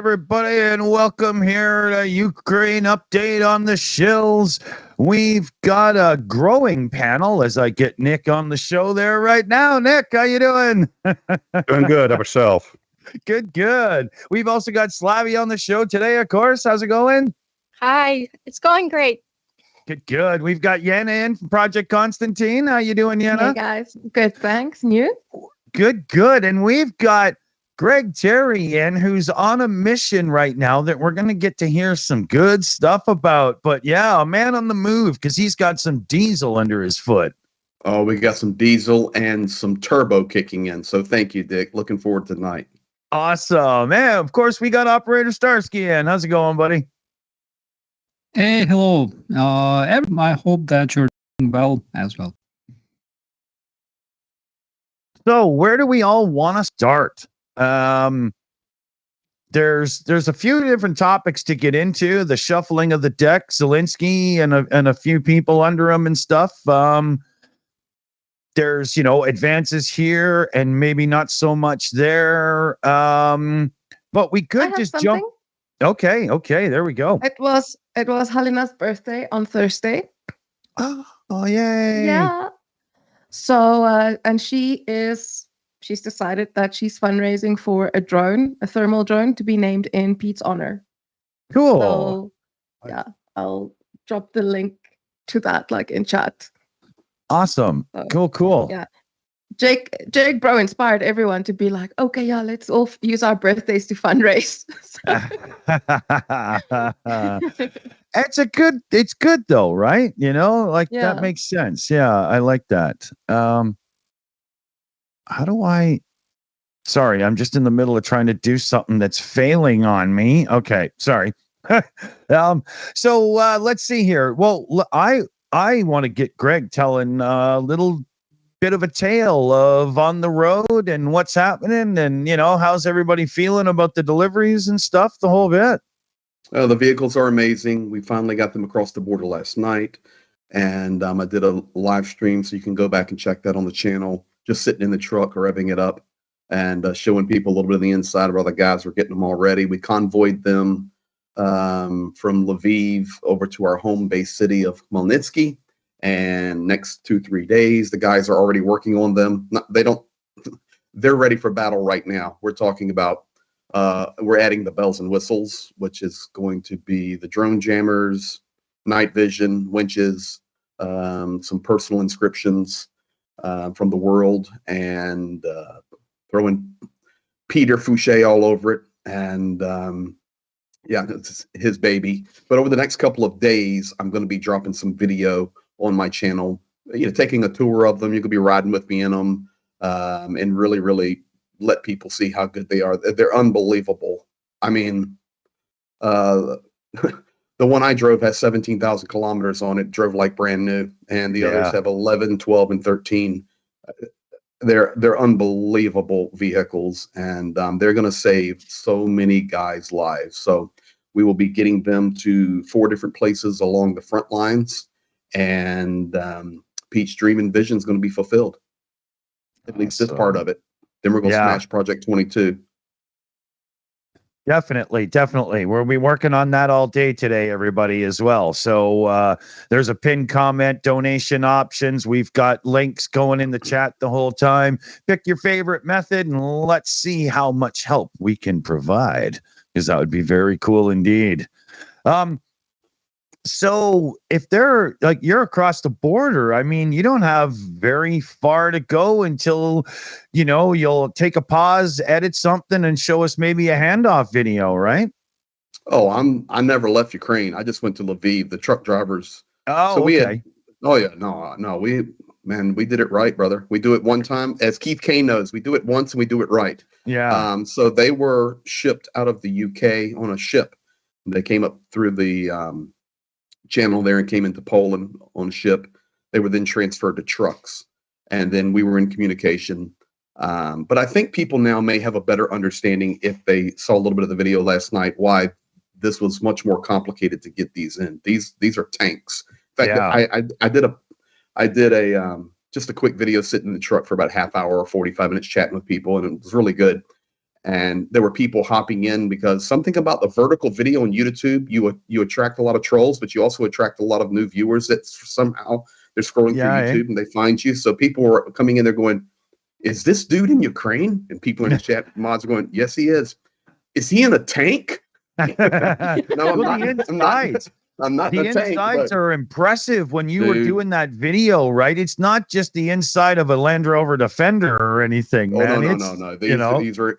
everybody, and welcome here to Ukraine Update on the Shills. We've got a growing panel as I get Nick on the show there right now. Nick, how you doing? Doing good. How about yourself? Good. We've also got Slavie on the show today, of course. How's it going? Hi, it's going great. Good. We've got Yenna in from Project Konstantin. How you doing, Yenna? Hey guys, good, thanks. And you? Good. And we've got Greg Terry in, who's on a mission right now that we're going to get to hear some good stuff about. But yeah, a man on the move because he's got some diesel under his foot. Oh, we got some diesel and some turbo kicking in. So thank you, Dick. Looking forward to tonight. Awesome. And of course, we got Operator Starsky in. How's it going, buddy? Hey, hello. I hope that you're doing well as well. So where do we all want to start? There's a few different topics to get into. The shuffling of the deck, Zelensky and a few people under him and stuff. There's advances here and maybe not so much there. But we could just jump. Okay, there we go. It was Helena's birthday on Thursday. Oh yay! Yeah. So and she's decided that she's fundraising for a thermal drone to be named in Pete's honor. Cool. So yeah, I'll drop the link to that in chat. Awesome. So, cool. Yeah. Jake Bro inspired everyone to be like, okay, yeah, let's all use our birthdays to fundraise. It's good though, right? Yeah. That makes sense. Yeah, I like that. Sorry, I'm just in the middle of trying to do something that's failing on me. Okay, sorry. So let's see here. Well, I want to get Greg telling a little bit of a tale of on the road and what's happening and how's everybody feeling about the deliveries and stuff, the whole bit. The vehicles are amazing. We finally got them across the border last night, and I did a live stream, so you can go back and check that on the channel, just sitting in the truck revving it up and showing people a little bit of the inside of how the guys were getting them all ready. We convoyed them from Lviv over to our home base city of Khmelnytsky. And next 2-3 days, the guys are already working on them. They're ready for battle right now. We're talking about, we're adding the bells and whistles, which is going to be the drone jammers, night vision, winches, some personal inscriptions from the world, and throwing Peter Fouché all over it. And yeah, it's his baby. But over the next couple of days, I'm going to be dropping some video on my channel, taking a tour of them. You could be riding with me in them, and really, really let people see how good they are. They're unbelievable. I mean, the one I drove has 17,000 kilometers on it, drove like brand new, and the others have 11, 12, and 13. They're unbelievable vehicles, and they're going to save so many guys' lives. So we will be getting them to 4 different places along the front lines. And Pete's dream and vision is going to be fulfilled. At least this part of it. Then we're going to smash Project 22. Definitely. We'll be working on that all day today, everybody, as well. So there's a pinned comment, donation options. We've got links going in the chat the whole time. Pick your favorite method and let's see how much help we can provide, because that would be very cool indeed. So if they're you're across the border, I mean, you don't have very far to go until, you'll take a pause, edit something and show us maybe a handoff video, right? Oh, I never left Ukraine. I just went to Lviv, the truck drivers. Oh, so we okay. We did it right, brother. We do it one time. As Keith Kane knows, we do it once and we do it right. Yeah. So they were shipped out of the UK on a ship. They came up through the channel there and came into Poland on a ship. They were then transferred to trucks, and then we were in communication. But I think people now may have a better understanding, if they saw a little bit of the video last night, why this was much more complicated to get these in. These are tanks. In fact, I did just a quick video sitting in the truck for about half hour or 45 minutes chatting with people, and it was really good. And there were people hopping in because something about the vertical video on YouTube, you attract a lot of trolls, but you also attract a lot of new viewers that somehow they're scrolling through YouTube and they find you. So people were coming in there going, is this dude in Ukraine? And people in the chat mods are going, yes, he is. Is he in a tank? No, I'm not. The insides are impressive when you were doing that video, right? It's not just the inside of a Land Rover Defender or anything, man. No.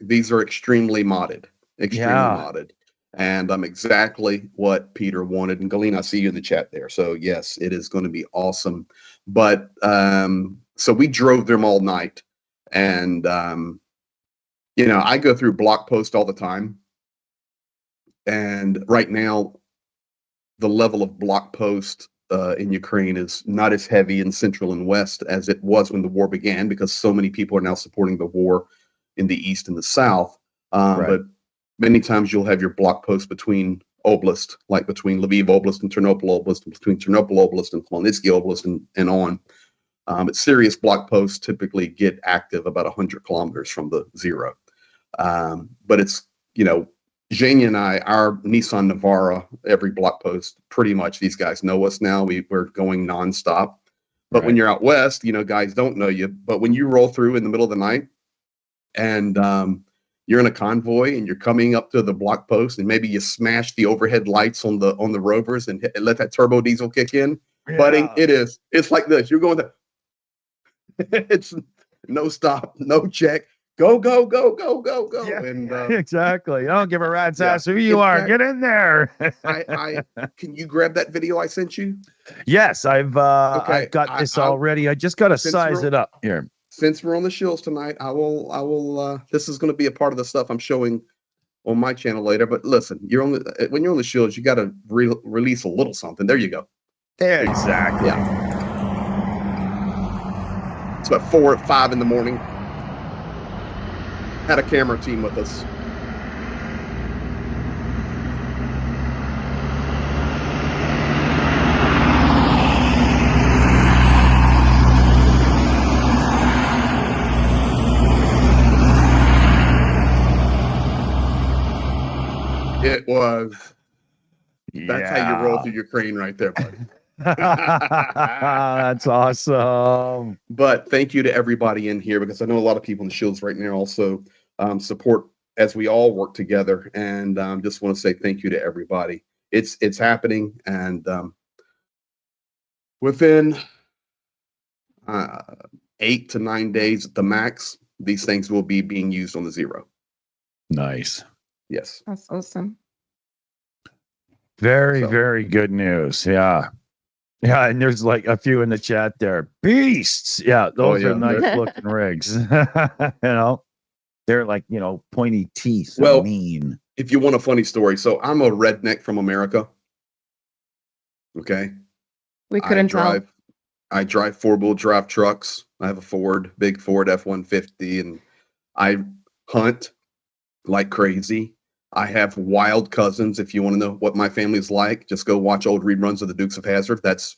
These are extremely modded. Modded. And exactly what Peter wanted. And Galena, I see you in the chat there. So yes, it is going to be awesome. But so we drove them all night. And I go through block post all the time. And right now, the level of block post in Ukraine is not as heavy in Central and West as it was when the war began, because so many people are now supporting the war in the East and the South. But many times you'll have your block post between Oblast, like between Lviv Oblast and Ternopil Oblast, and between Ternopil Oblast and Khmelnytskyi Oblast and on. But serious block posts typically get active about 100 kilometers from the zero. But it's, Zhenya and I, our Nissan Navara, every block post, pretty much these guys know us now. We're going nonstop. But when you're out west, guys don't know you. But when you roll through in the middle of the night and you're in a convoy and you're coming up to the block post and maybe you smash the overhead lights on the Rovers and let that turbo diesel kick in, budding, it's like this. You're going to, it's no stop, no check. Go. Yeah, and exactly. I don't give a rat's ass who you are. Get in there. I can you grab that video I sent you? Yes, I've got this already. I just got to size it up here. Since we're on the Shills tonight, I will this is going to be a part of the stuff I'm showing on my channel later. But listen, when you're on the Shills, you got to release a little something. There you go. Exactly. Yeah. It's about 4 or 5 in the morning. Had a camera team with us. It was. That's how you roll through Ukraine right there, buddy. That's awesome. But thank you to everybody in here, because I know a lot of people in the Shills right now also support as we all work together. And just want to say thank you to everybody. It's happening, and within 8 to 9 days at the max, these things will be being used on the zero. Nice. Yes. That's awesome. Very good news. Yeah. Yeah, and there's like a few in the chat there. Beasts. Yeah, those are nice looking rigs. They're like, pointy teeth. Well, mean. If you want a funny story, so I'm a redneck from America. Okay. We couldn't tell. I drive 4-wheel drive trucks. I have a big Ford F-150, and I hunt like crazy. I have wild cousins. If you want to know what my family's like, just go watch old reruns of the Dukes of Hazzard. That's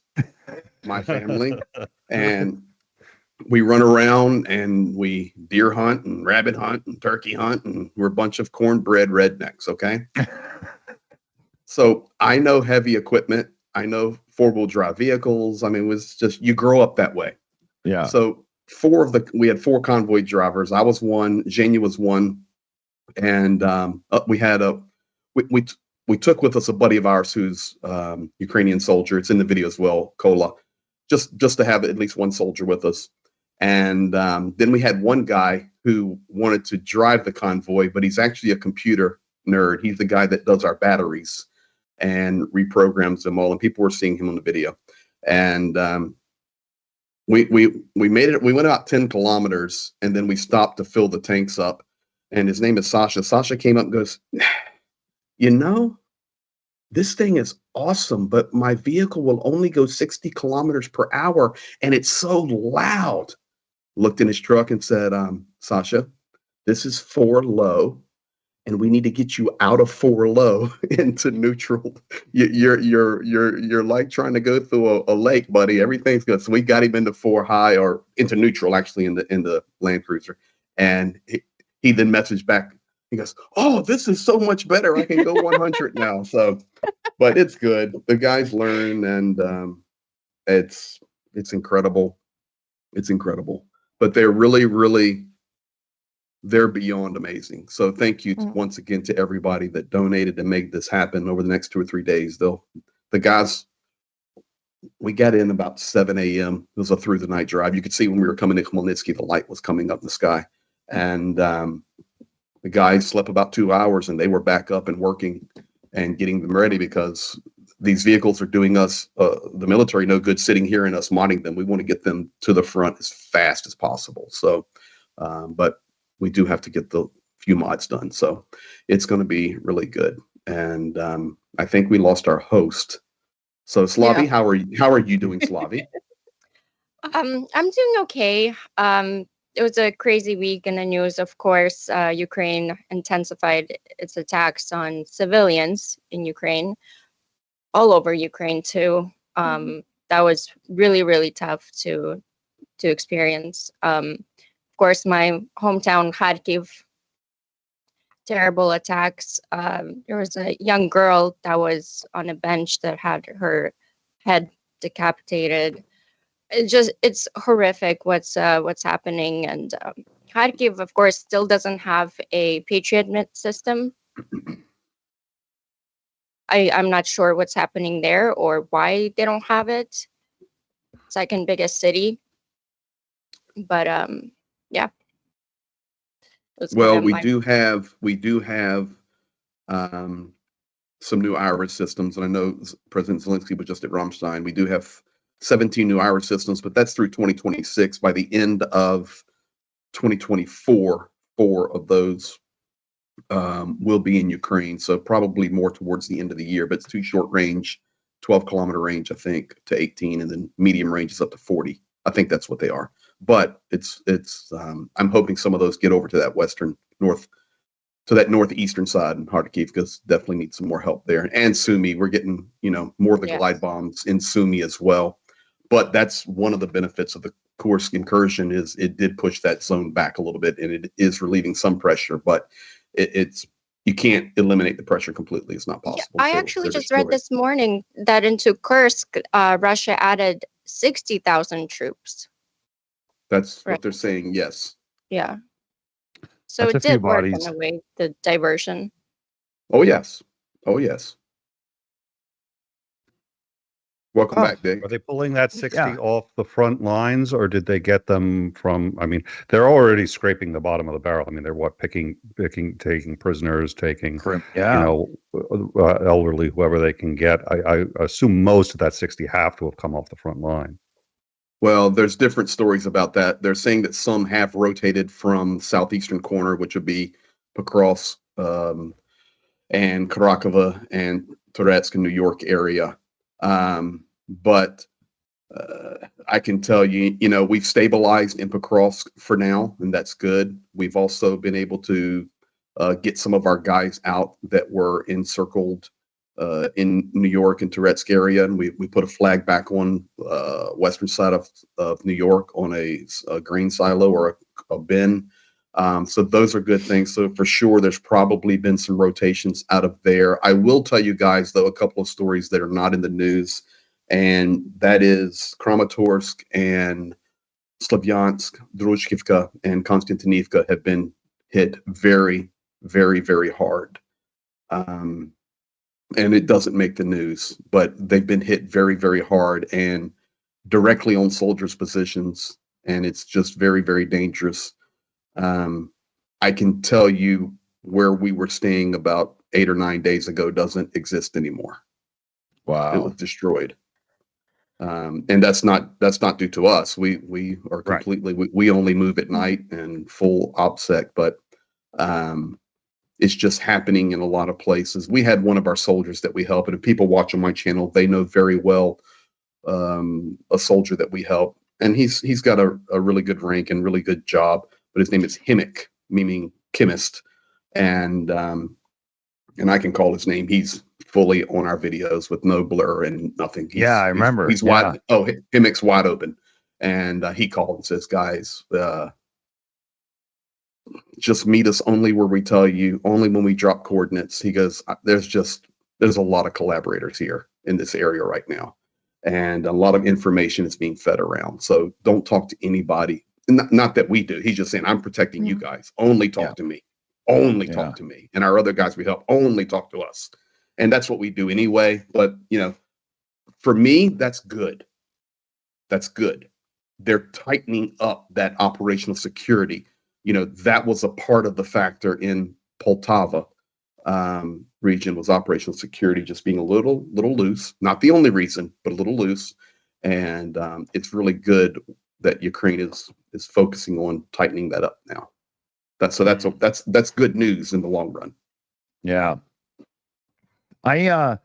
my family. And we run around and we deer hunt and rabbit hunt and turkey hunt, and we're a bunch of cornbread rednecks, okay? So I know heavy equipment. I know 4-wheel drive vehicles. I mean, it was just, you grow up that way. Yeah. So we had 4 convoy drivers. I was one, Zhenya was one. And we had we took with us a buddy of ours who's Ukrainian soldier. It's in the video as well, Kola, just to have at least one soldier with us. And then we had one guy who wanted to drive the convoy, but he's actually a computer nerd. He's the guy that does our batteries and reprograms them all. And people were seeing him on the video. And we made it. We went about 10 kilometers, and then we stopped to fill the tanks up. And his name is Sasha. Sasha came up and goes, this thing is awesome, but my vehicle will only go 60 kilometers per hour, and it's so loud. Looked in his truck and said, Sasha, this is 4 low, and we need to get you out of 4 low into neutral. You're like trying to go through a lake, buddy. Everything's good. So we got him into 4 high, or into neutral, actually, in the Land Cruiser. And he then messaged back, He goes, "Oh, this is so much better. I can go 100 now." So, but it's good. The guys learn, and it's incredible. It's incredible. But they're really they're beyond amazing. So thank you once again to everybody that donated to make this happen over the next 2 or 3 days. The guys, we got in about 7 a.m. It was a through the night drive. You could see when we were coming to Khmelnytsky, the light was coming up in the sky. And the guys slept about 2 hours, and they were back up and working and getting them ready, because these vehicles are doing us, the military, no good sitting here and us modding them. We want to get them to the front as fast as possible. So, but we do have to get the few mods done. So it's going to be really good. And I think we lost our host. So Slavie, Yeah. how are you doing, Slavie? I'm doing okay. It was a crazy week in the news. Of course, Ukraine intensified its attacks on civilians in Ukraine, all over Ukraine too. That was really tough to experience. Of course, my hometown Kharkiv, terrible attacks. There was a young girl that was on a bench that had her head decapitated. It's horrific what's happening. And Kharkiv, of course, still doesn't have a Patriot system. I'm not sure what's happening there or why they don't have it. Second biggest city, but yeah. Well, we do have some new iris systems, and I know President Zelensky was just at Ramstein. We do have 17 new iris systems, but that's through 2026. By the end of 2024, 4 of those will be in Ukraine. So probably more towards the end of the year, but it's too short range, 12-kilometer range, I think, to 18, and then medium range is up to 40. I think that's what they are. But it's I'm hoping some of those get over to that northeastern side in Kharkiv, because definitely need some more help there. And Sumy, we're getting more of the glide bombs in Sumy as well. But that's one of the benefits of the Kursk incursion, is it did push that zone back a little bit, and it is relieving some pressure. But it's you can't eliminate the pressure completely. It's not possible. Yeah, I actually just read this morning that into Kursk, Russia added 60,000 troops. That's what they're saying. Yes. Yeah. So it did work in a way, the diversion. Oh yes. Oh yes. Welcome back, Dick. Are they pulling that 60 off the front lines, or did they get them from? I mean, they're already scraping the bottom of the barrel. I mean, they're taking prisoners, taking elderly, whoever they can get. I assume most of that 60 have to have come off the front line. Well, there's different stories about that. They're saying that some have rotated from southeastern corner, which would be Pokrovsk and Kharkova and Tyrants in New York area. But I can tell you, we've stabilized in Pokrovsk for now, and that's good. We've also been able to get some of our guys out that were encircled in New York and Touretsk area, and we put a flag back on western side of New York on a grain silo or a bin. So those are good things. So for sure, there's probably been some rotations out of there. I will tell you guys, though, a couple of stories that are not in the news, and that is Kramatorsk and Slavyansk, Druzhkivka, and Konstantinivka have been hit very, very, very hard. And it doesn't make the news, but they've been hit very, very hard and directly on soldiers' positions, and it's just very, very dangerous. I can tell you where we were staying about 8 or 9 days ago doesn't exist anymore. Wow. It was destroyed. And that's not due to us. We are completely, we only move at night and full OPSEC, but it's just happening in a lot of places. We had one of our soldiers that we help, and if people watch on my channel, they know very well a soldier that we help, and he's got a really good rank and really good job, but his name is Himik, meaning chemist, and I can call his name. He's fully on our videos with no blur and nothing. I remember. He's wide. Oh, Himik's wide open, and he called and says, "Guys, just meet us only where we tell you, only when we drop coordinates. He goes, there's a lot of collaborators here in this area right now. And a lot of information is being fed around. So don't talk to anybody. Not that we do. He's just saying, I'm protecting you guys. Only talk to me. Only talk to me. And our other guys we help only talk to us. And that's what we do anyway. But, for me, that's good. That's good. They're tightening up that operational security. That was a part of the factor in Poltava region, was operational security just being a little loose. Not the only reason, but a little loose. And it's really good that Ukraine is focusing on tightening that up now. That's good news in the long run. Yeah. I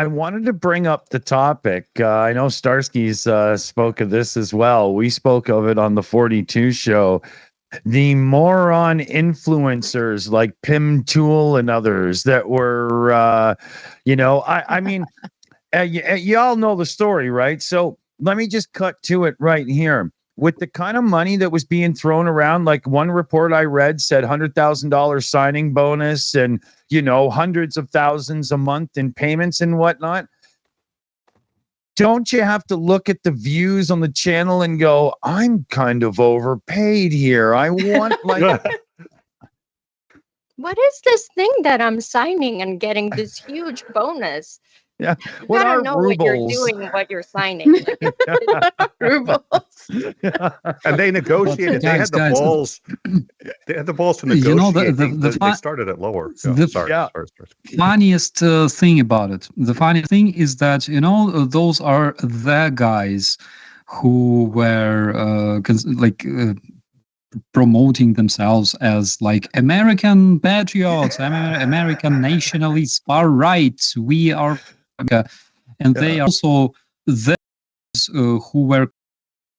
wanted to bring up the topic. I know Starsky's spoke of this as well. We spoke of it on the 42 show. The moron influencers like Pim Tool and others that were, I mean, y'all know the story, right? So let me just cut to it right here. With the kind of money that was being thrown around, like one report I read said $100,000 signing bonus and, hundreds of thousands a month in payments and whatnot. Don't you have to look at the views on the channel and go, I'm kind of overpaid here. I want like... What is this thing that I'm signing and getting this huge bonus? Yeah. What are know rubles? What you're doing, what you're signing. Rubles. And they negotiated. They had the balls. They had the balls to negotiate. They started at lower. Funniest thing about it. The funny thing is that those are the guys who were promoting themselves as like American patriots, American nationalists, far right. We are. And they are also those who were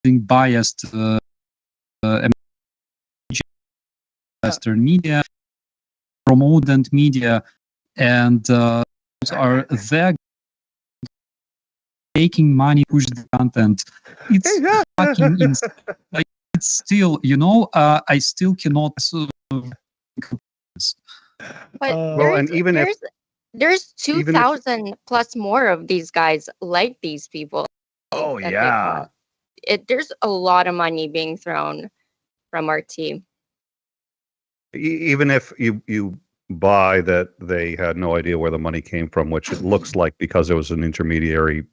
biased Western media, promoted media, and those are their taking money, push the content. It's fucking insane. Like, it's still, I still cannot. There's 2,000 plus more of these guys like these people. Oh yeah. There's a lot of money being thrown from our team. Even if you buy that they had no idea where the money came from, which it looks like because it was an intermediary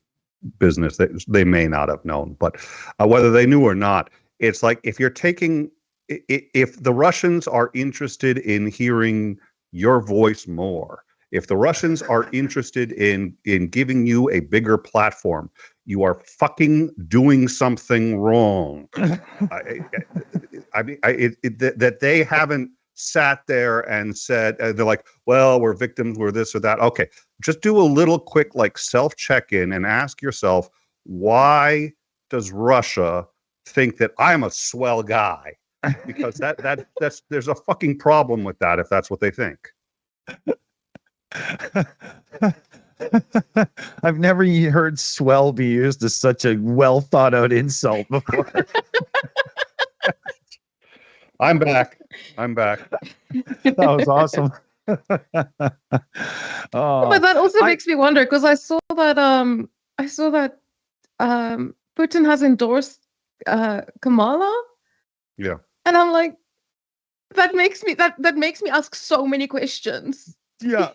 business, they may not have known. But whether they knew or not, it's like if the Russians are interested in hearing your voice more, if the Russians are interested in giving you a bigger platform, you are fucking doing something wrong. That they haven't sat there and said, they're like, well, we're victims, we're this or that. Okay, just do a little quick self check-in and ask yourself, why does Russia think that I'm a swell guy? Because that's there's a fucking problem with that if that's what they think. I've never heard swell be used as such a well thought out insult before. I'm back. That was awesome. But that also makes me wonder, because I saw that Putin has endorsed Kamala. Yeah. And I'm like, that makes me ask so many questions. Yeah.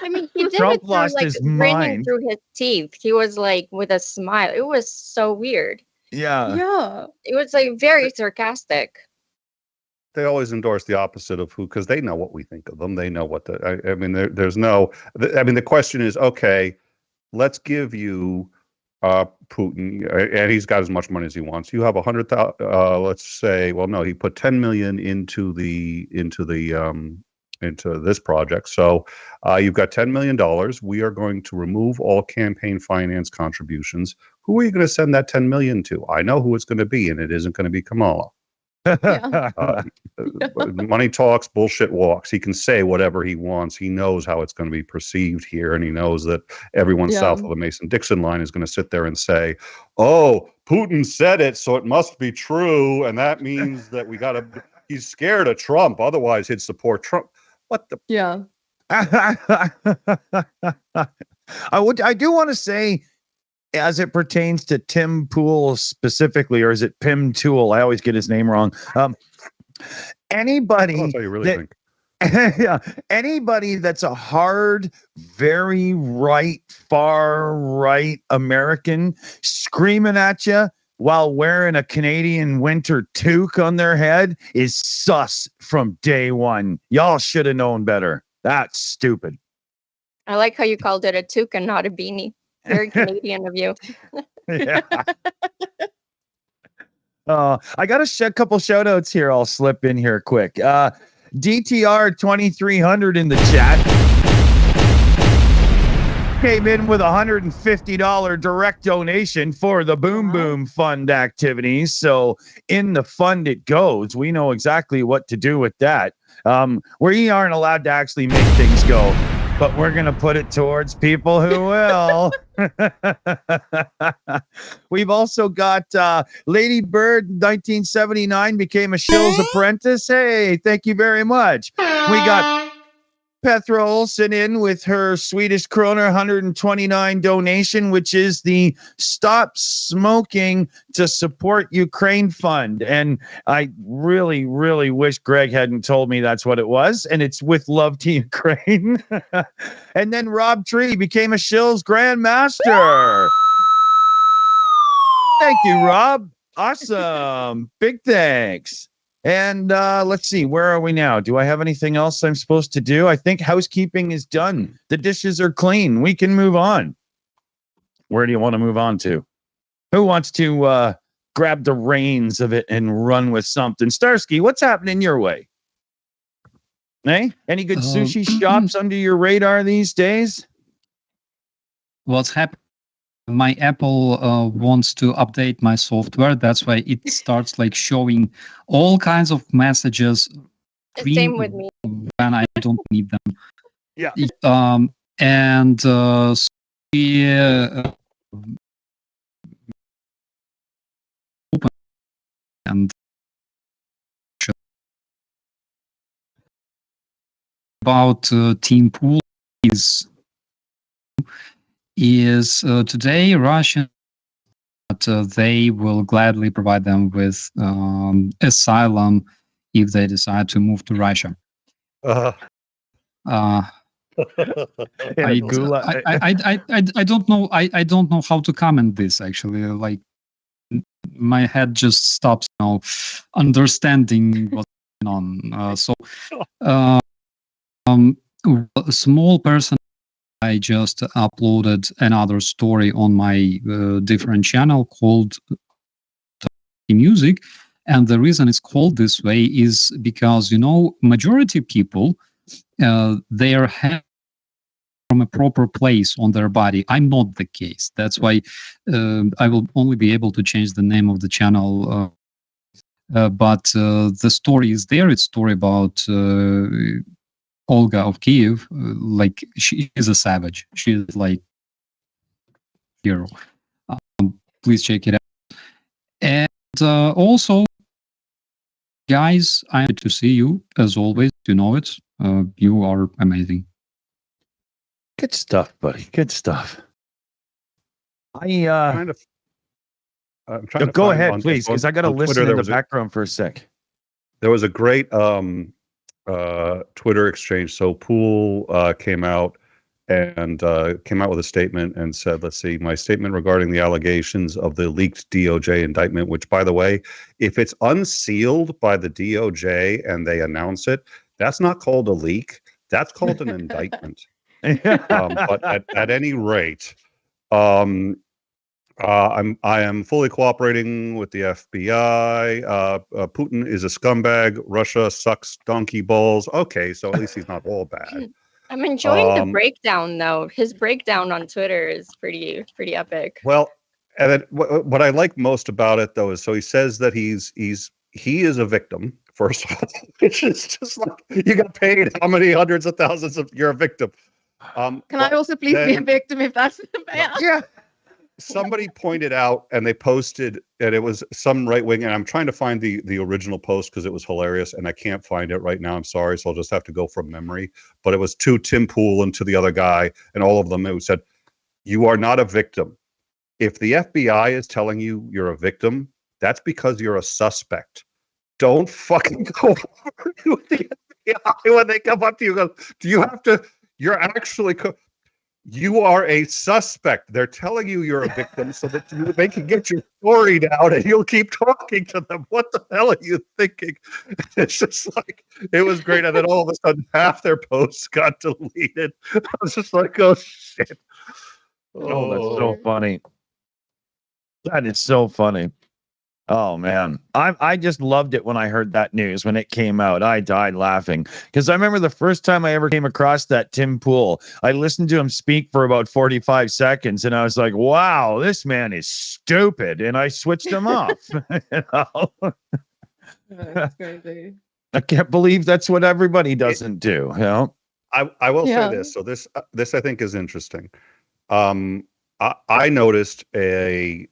I mean, he did Trump it lost through, his grinning mind through his teeth. He was with a smile. It was so weird. Yeah. It was very sarcastic. They always endorse the opposite of who, because they know what we think of them. They know what the question is, okay, let's give you Putin, and he's got as much money as he wants. You have 100,000. Let's say, well, no, he put 10 million into this project. So you've got $10 million. We are going to remove all campaign finance contributions. Who are you going to send that 10 million to? I know who it's going to be, and it isn't going to be Kamala. Money talks, bullshit walks. He can say whatever he wants. He knows how it's going to be perceived here, and he knows that everyone south of the Mason-Dixon line is going to sit there and say, oh, Putin said it, so it must be true, and that means that we got to... he's scared of Trump. Otherwise, he'd support Trump. What the? Yeah. I do want to say, as it pertains to Tim Pool specifically, or is it Pim Tool? I always get his name wrong. Anybody That's how you really think. yeah, anybody that's a hard, very right, far right American screaming at you while wearing a Canadian winter toque on their head is sus from day one. Y'all should have known better. That's stupid. I like how you called it a toque and not a beanie. Very Canadian of you. Yeah. I got a couple shout outs here. I'll slip in here quick. DTR 2300 in the chat came in with $150 direct donation for the Boom Boom Fund activities. So in the fund it goes. We know exactly what to do with that. We aren't allowed to actually make things go, but we're going to put it towards people who will. We've also got Lady Bird 1979 became a Shills apprentice. Hey, thank you very much. We got Petra Olsen in with her Swedish kroner 129 donation, which is the Stop Smoking to Support Ukraine Fund. And I really, really wish Greg hadn't told me that's what it was. And it's with love to Ukraine. And then Rob Tree became a Shills Grandmaster. Thank you, Rob. Awesome. Big thanks. And let's see, where are we now? Do I have anything else I'm supposed to do? I think housekeeping is done. The dishes are clean. We can move on. Where do you want to move on to? Who wants to grab the reins of it and run with something? Starsky, what's happening your way? Hey, any good sushi shops under your radar these days? What's happening? My Apple wants to update my software. That's why it starts like showing all kinds of messages. Same with me. When I don't need them. Yeah. And so we open and about Team Pool is today Russian, but they will gladly provide them with asylum if they decide to move to Russia. I don't know. I don't know how to comment this actually. Like my head just stops now understanding what's going on. A small person. I just uploaded another story on my different channel called Music, and the reason it's called this way is because majority people they are from a proper place on their body. I'm not the case. That's why I will only be able to change the name of the channel. But the story is there. It's a story about Olga of Kiev. Like she is a savage. She is like hero. Please check it out. And also, guys, I'm happy to see you as always. You know it. You are amazing. Good stuff, buddy. Good stuff. I'm trying to go ahead, please, because I got to listen in the background for a sec. There was a great Twitter exchange. So Pool came out with a statement and said, let's see, my statement regarding the allegations of the leaked DOJ indictment, which, by the way, if it's unsealed by the DOJ and they announce it, that's not called a leak. That's called an indictment. But at any rate, I am fully cooperating with the FBI. Putin is a scumbag. Russia sucks donkey balls. Okay, so at least he's not all bad. I'm enjoying the breakdown, though. His breakdown on Twitter is pretty epic. Well, and what I like most about it, though, is so he says that he is a victim. First of all, which is just like you got paid how many hundreds of thousands of you're a victim. Can I also please be a victim if that's the bad? Yeah. somebody pointed out, and they posted, and it was some right wing, and I'm trying to find the original post because it was hilarious, and I can't find it right now. I'm sorry, so I'll just have to go from memory. But it was to Tim Pool and to the other guy, and all of them. It said, "You are not a victim. If the FBI is telling you you're a victim, that's because you're a suspect. Don't fucking go over to the FBI when they come up to you. Go, do you have to? You're actually." You are a suspect. They're telling you you're a victim so that they can get your story down and you'll keep talking to them. What the hell are you thinking? It's just like, it was great. And then all of a sudden, half their posts got deleted. I was just like, oh, shit. Oh, that's so funny. That is so funny. Oh man, I just loved it when I heard that news when it came out. I died laughing because I remember the first time I ever came across that Tim Pool. I listened to him speak for about 45 seconds, and I was like, "Wow, this man is stupid," and I switched him off. You know? That's crazy. I can't believe that's what everybody doesn't do. You know? I will say this. So this I think is interesting. I noticed a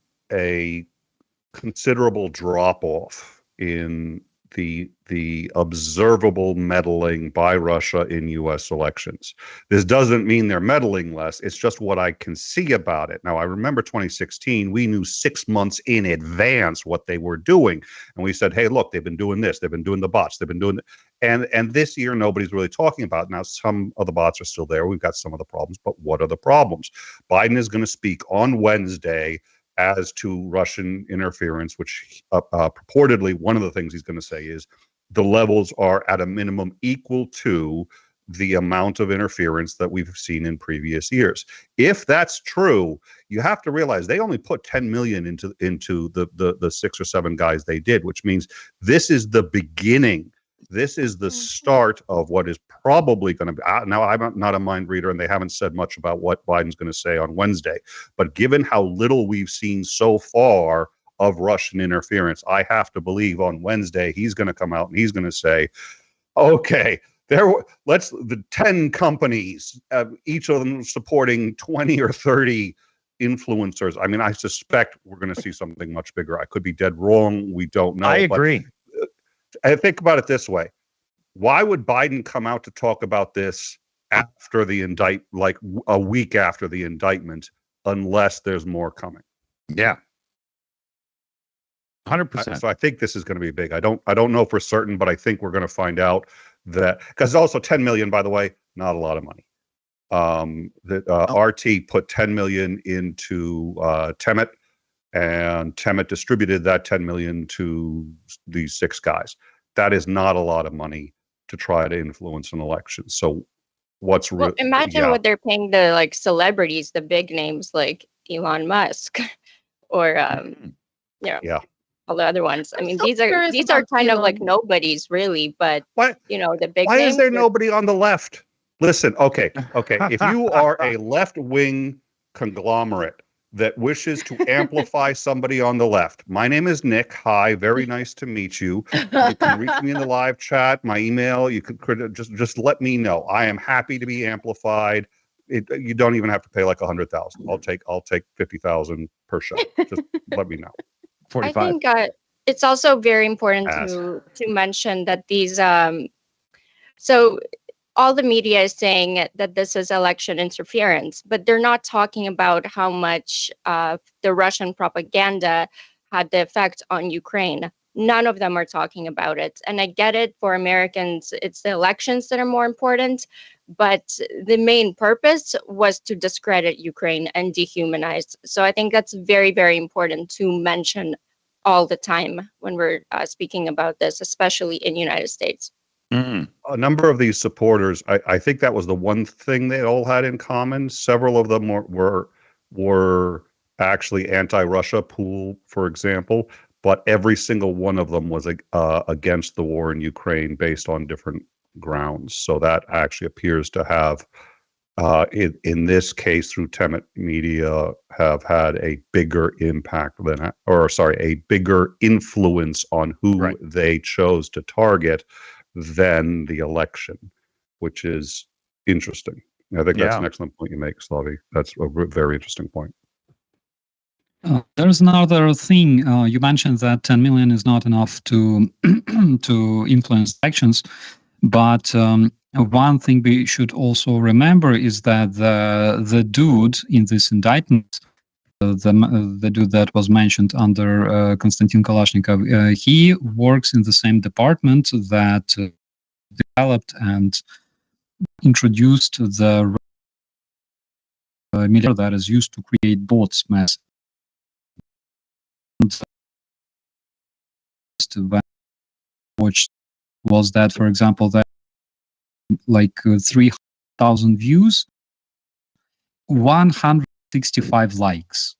considerable drop off in the observable meddling by Russia in U.S. elections. This doesn't mean they're meddling less. It's just what I can see about it. Now, I remember 2016, we knew 6 months in advance what they were doing. And we said, hey, look, they've been doing this. They've been doing the bots. They've been doing and this year, nobody's really talking about it. Now, some of the bots are still there. We've got some of the problems, but what are the problems? Biden is going to speak on Wednesday as to Russian interference, which purportedly one of the things he's going to say is the levels are at a minimum equal to the amount of interference that we've seen in previous years. If that's true, you have to realize they only put 10 million into the 6 or 7 guys they did, which means this is the beginning. This is the start of what is probably going to be. Now, I'm not a mind reader, and they haven't said much about what Biden's going to say on Wednesday. But given how little we've seen so far of Russian interference, I have to believe on Wednesday he's going to come out and he's going to say, okay, the 10 companies, each of them supporting 20 or 30 influencers. I mean, I suspect we're going to see something much bigger. I could be dead wrong. We don't know. I agree. I think about it this way. Why would Biden come out to talk about this after the like a week after the indictment, unless there's more coming? Yeah. 100%. So I think this is going to be big. I don't know for certain, but I think we're going to find out that, because also 10 million, by the way, not a lot of money. RT put 10 million into Thermite, and Thermite distributed that 10 million to these 6 guys. That is not a lot of money to try to influence an election. So what's imagine what they're paying the like celebrities, the big names like Elon Musk or all the other ones. I mean, these are kind of like nobodies really, but the big why names, is there nobody on the left? Listen, okay. If you are a left-wing conglomerate that wishes to amplify somebody on the left. My name is Nick. Hi, very nice to meet you. You can reach me in the live chat, my email. You could just let me know. I am happy to be amplified. You don't even have to pay like 100,000. I'll take 50,000 per show. Just let me know. 45. I think it's also very important to mention that these so all the media is saying that this is election interference, but they're not talking about how much the Russian propaganda had the effect on Ukraine. None of them are talking about it. And I get it, for Americans, it's the elections that are more important. But the main purpose was to discredit Ukraine and dehumanize. So I think that's very, very important to mention all the time when we're speaking about this, especially in the United States. Mm. A number of these supporters, I think that was the one thing they all had in common. Several of them were actually anti-Russia, Pool, for example, but every single one of them was against the war in Ukraine based on different grounds. So that actually appears to have, in this case, through Thermite Media, have had a bigger impact a bigger influence on who they chose to target than the election, which is interesting. I think that's an excellent point you make, Slavie. That's a very interesting point. There's another thing. You mentioned that 10 million is not enough to to influence actions, but one thing we should also remember is that the dude in this indictment, the dude that was mentioned under Konstantin Kalashnikov, he works in the same department that developed and introduced the military that is used to create bots mass. When watched was that, for example, that like 3,000 views, 165 likes.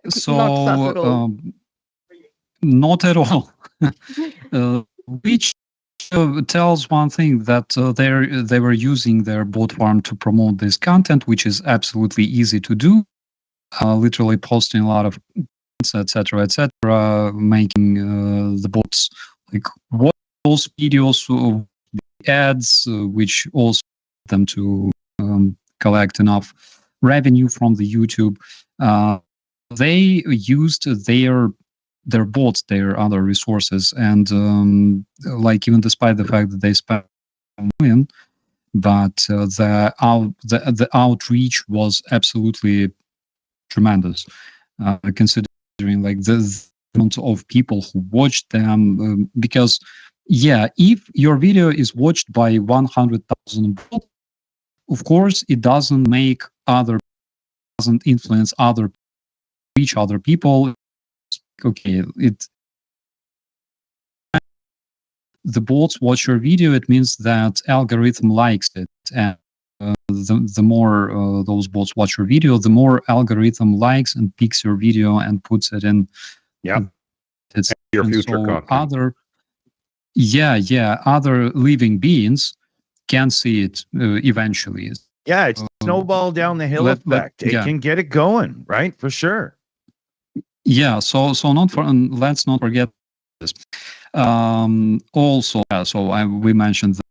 So not at all. Which tells one thing, that they were using their bot farm to promote this content, which is absolutely easy to do. Literally posting a lot of etc., etc., making the bots like what those videos, ads, which also them to collect enough revenue from the YouTube. They used their bots, their other resources, and like even despite the fact that they spent $1 million, but the outreach was absolutely tremendous, considering like the amount of people who watched them. Because if your video is watched by 100,000 bots, of course it doesn't influence other, reach other people. Okay, the bots watch your video, it means that algorithm likes it, and the more those bots watch your video, the more algorithm likes and picks your video and puts it in. It's your future content. Other living beings can see it eventually. Yeah, it's snowball down the hill effect. It can get it going, right? For sure. Yeah, so let's not forget this. Also, we mentioned that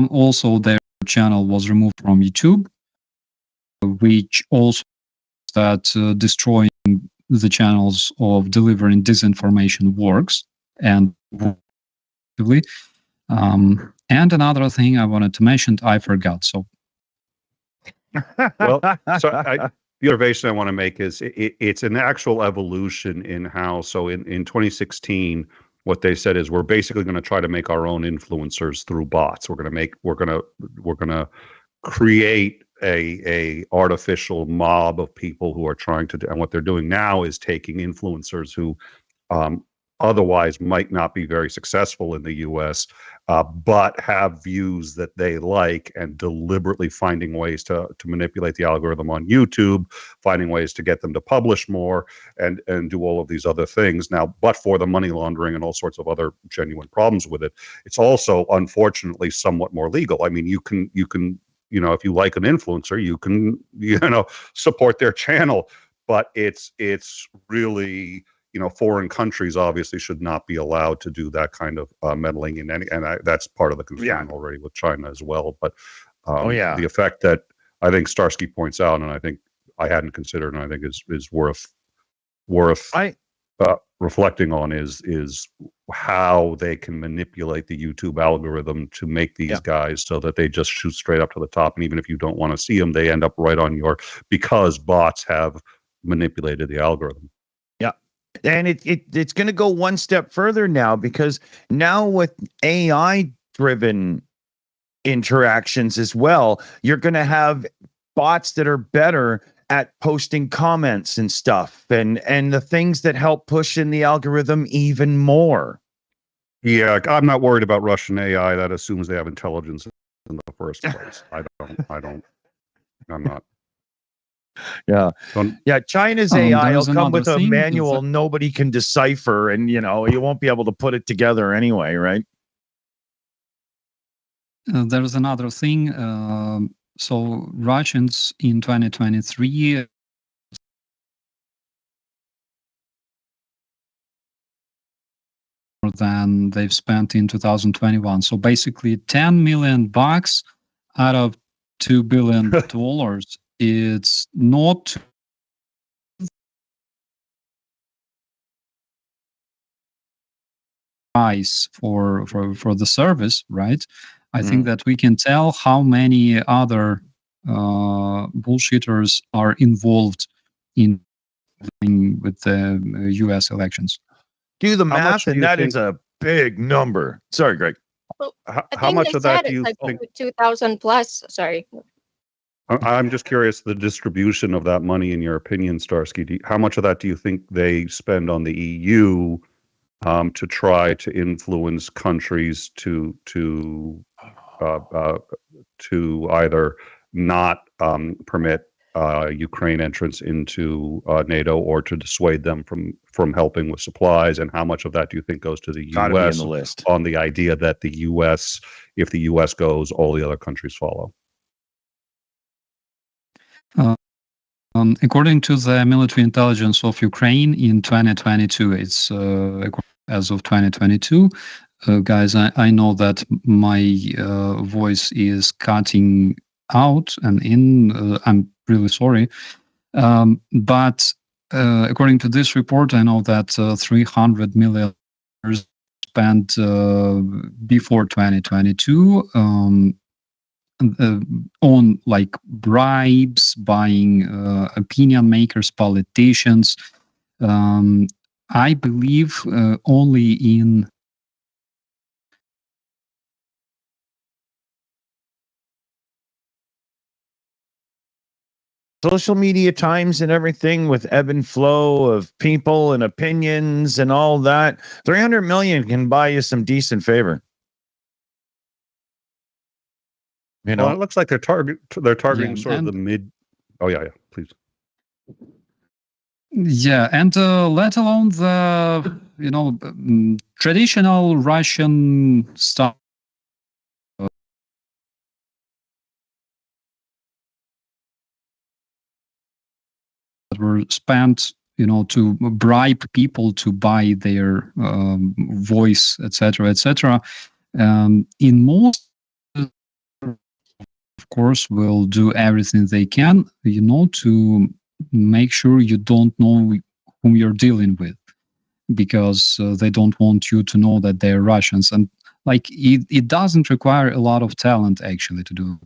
also their channel was removed from YouTube, which also that destroying the channels of delivering disinformation works, and and another thing I wanted to mention, I forgot. So, the observation I want to make is it's an actual evolution in how. So in 2016, what they said is we're basically going to try to make our own influencers through bots. We're going to create a artificial mob of people who are trying to do. And what they're doing now is taking influencers who otherwise might not be very successful in the US, but have views that they like, and deliberately finding ways to manipulate the algorithm on YouTube, finding ways to get them to publish more, and do all of these other things. Now, but for the money laundering and all sorts of other genuine problems with it, it's also unfortunately somewhat more legal. I mean, you can if you like an influencer, you can support their channel, but it's really, foreign countries obviously should not be allowed to do that kind of meddling in any, and that's part of the concern already with China as well. But the effect that I think Starsky points out, and I think I hadn't considered, and I think is worth reflecting on, is how they can manipulate the YouTube algorithm to make these guys so that they just shoot straight up to the top, and even if you don't want to see them, they end up right on because bots have manipulated the algorithm. And it's going to go one step further now, because now with AI driven interactions as well, you're going to have bots that are better at posting comments and stuff, and the things that help push in the algorithm even more. Yeah, I'm not worried about Russian AI. That assumes they have intelligence in the first place. I'm not. China's AI will come with a manual nobody can decipher, and you won't be able to put it together anyway, right? There's another thing. So Russians in 2023 more than they've spent in 2021. So basically $10 million out of $2 billion it's not price for the service, right? I think that we can tell how many other bullshitters are involved in with the U.S. elections. Do the How much math, do and you that is think- a big number. Sorry, Greg. Well, I How think much they of that said do you it's like think? 2,000 plus. Sorry. I'm just curious the distribution of that money, in your opinion, Starsky. How much of that do you think they spend on the EU to try to influence countries to either not permit Ukraine entrance into NATO, or to dissuade them from helping with supplies? And how much of that do you think goes to the Gotta be in U.S. the list. on the idea that the U.S., if the U.S. goes, all the other countries follow? According to the military intelligence of Ukraine in 2022, it's as of 2022. Guys, I know that my voice is cutting out and in. I'm really sorry. But according to this report, I know that 300 million spent before 2022 on like bribes, buying opinion makers, politicians. I believe only in social media times and everything, with ebb and flow of people and opinions and all that, 300 million can buy you some decent favor. You know, Well, it looks like they're targeting Yeah, sort of and- the mid. Oh yeah, please. yeah, and let alone the traditional Russian stuff. That were spent, to bribe people to buy their voice, etc., etc. In most, of course, will do everything they can, to make sure you don't know whom you're dealing with, because they don't want you to know that they're Russians. And like it doesn't require a lot of talent actually to do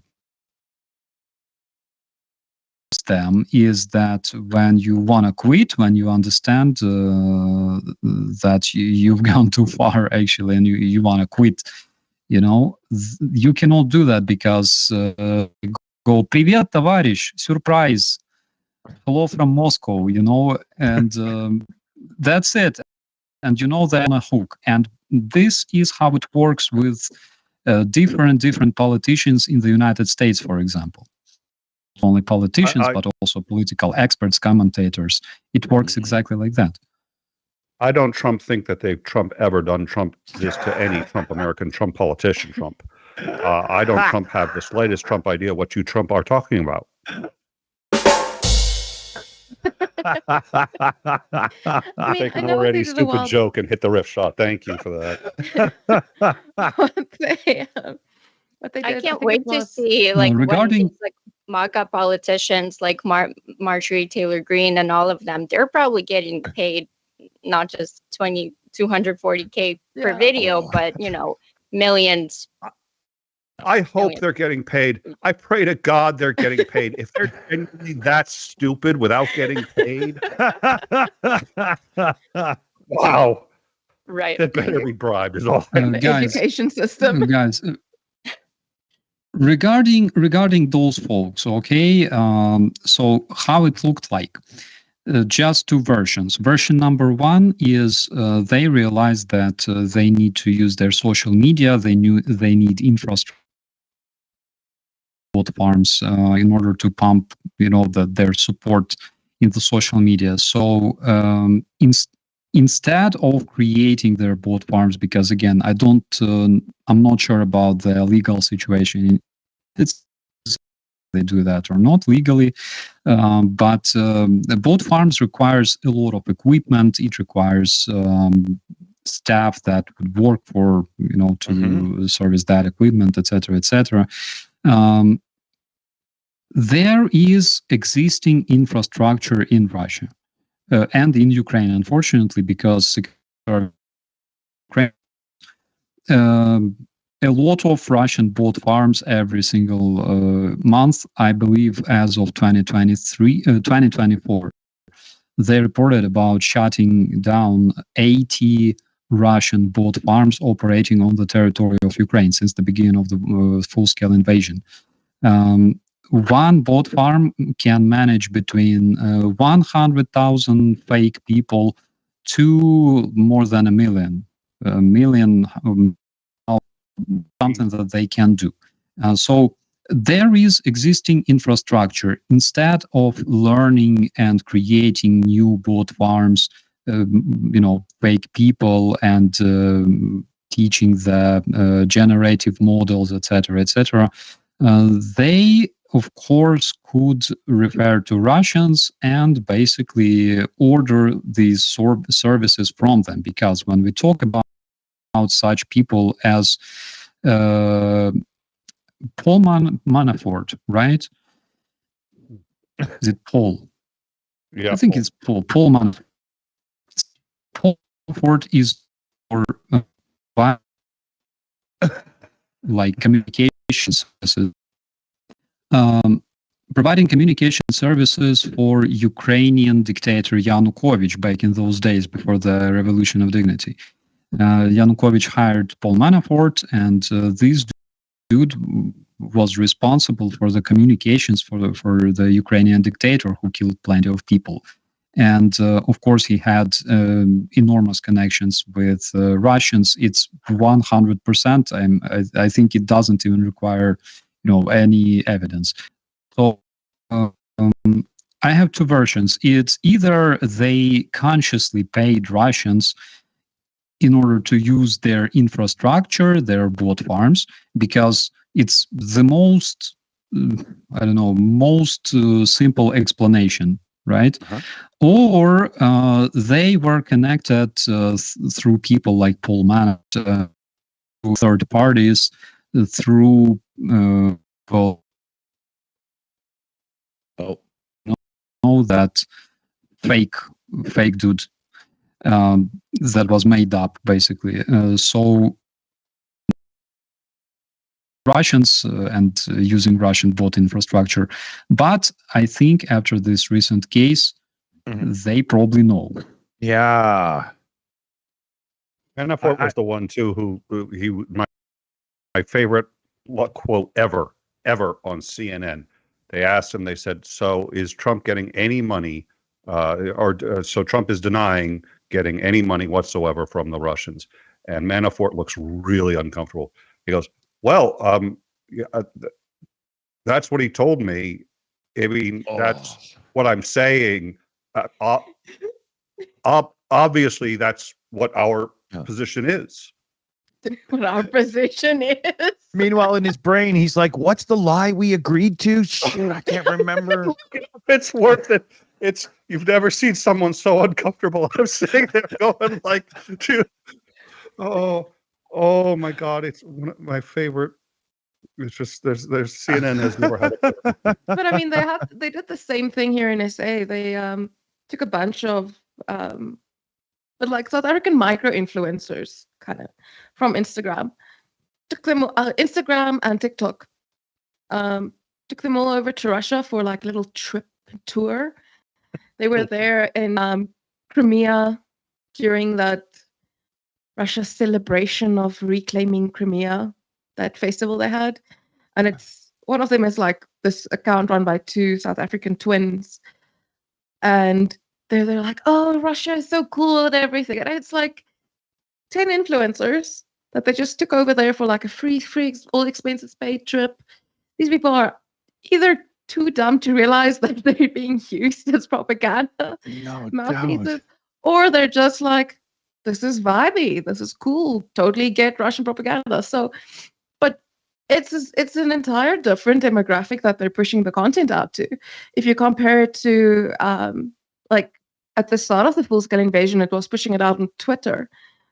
them. Is that when you want to quit, when you understand that you've gone too far actually, and you want to quit, you cannot do that, because go "Привет, товарищ, surprise, hello from Moscow," and that's it. And they're on a hook. And this is how it works with different politicians in the United States, for example. Not only politicians, but also political experts, commentators. It works exactly like that. I don't think that Trump ever done this to any American politician. I don't have the slightest idea what you Trump are talking about. Take an already stupid joke and hit the riff shot. Thank you for that. I can't wait to see like regarding like MAGA politicians like Marjorie Taylor Greene and all of them. They're probably getting paid not just 240K per video, but millions. I hope they're getting paid. I pray to God they're getting paid. If they're genuinely that stupid without getting paid, wow. Right. That better be bribed, is all. Guys, education system. Guys, regarding those folks, okay, so how it looked like. Just two versions. Version number one is they realized that they need to use their social media. They need infrastructure farms in order to pump, their support in the social media. So instead of creating their bot farms, because again, I'm not sure about the legal situation. It's they do that or not legally, but bot farms requires a lot of equipment. It requires staff that would work for to service that equipment, etc., etc. there is existing infrastructure in Russia and in Ukraine, unfortunately, because a lot of Russian bought farms every single month, I believe, as of 2024. They reported about shutting down 80 Russian bought farms operating on the territory of Ukraine since the beginning of the full-scale invasion. One bot farm can manage between 100,000 fake people to more than a million, something that they can do. So there is existing infrastructure. Instead of learning and creating new bot farms, fake people and teaching the generative models, etc., they of course could refer to Russians and basically order these services from them, because when we talk about such people as Paul Manafort, right? Is it Paul? Yeah, I think it's Paul Manafort. Paul Manafort is for like communications services. Providing communication services for Ukrainian dictator Yanukovych back in those days before the Revolution of Dignity. Yanukovych hired Paul Manafort, and this dude was responsible for the communications for the Ukrainian dictator who killed plenty of people. And of course, he had enormous connections with Russians. It's 100%. I think it doesn't even require, any evidence. So I have two versions. It's either they consciously paid Russians in order to use their infrastructure, their bot farms, because it's the most, simple explanation, right? Uh-huh. Or they were connected through people like Paul Manafort, through third parties, through that fake dude that was made up, basically. So Russians and using Russian bot infrastructure. But I think after this recent case, they probably know. Yeah. Manafort was the one too who my favorite quote ever on CNN. They asked him. They said, "So is Trump getting any money, so Trump is denying getting any money whatsoever from the Russians?" And Manafort looks really uncomfortable. He goes, "Well, that's what he told me. I mean, that's what I'm saying. Obviously, that's what our position is." What our position is. Meanwhile, in his brain, he's like, "What's the lie we agreed to? Shoot, I can't remember." It's worth it. You've never seen someone so uncomfortable. I'm sitting there going like, "Dude, oh my God!" It's one of my favorite. It's just there's CNN has never had it. But I mean, they did the same thing here in SA. They took a bunch of but like South African micro influencers, kind of from Instagram, took them Instagram and TikTok, took them all over to Russia for like a little trip tour. They were there in Crimea during that Russia celebration of reclaiming Crimea, that festival they had, and it's one of them is like this account run by two South African twins, and they're like, "Oh, Russia is so cool and everything," and it's like 10 influencers that they just took over there for like a free all expenses paid trip. These people are either too dumb to realize that they're being used as propaganda mouthpieces, or they're just like, "This is vibey, this is cool, totally get Russian propaganda." So, but it's an entire different demographic that they're pushing the content out to. If you compare it to like at the start of the full-scale invasion, it was pushing it out on Twitter.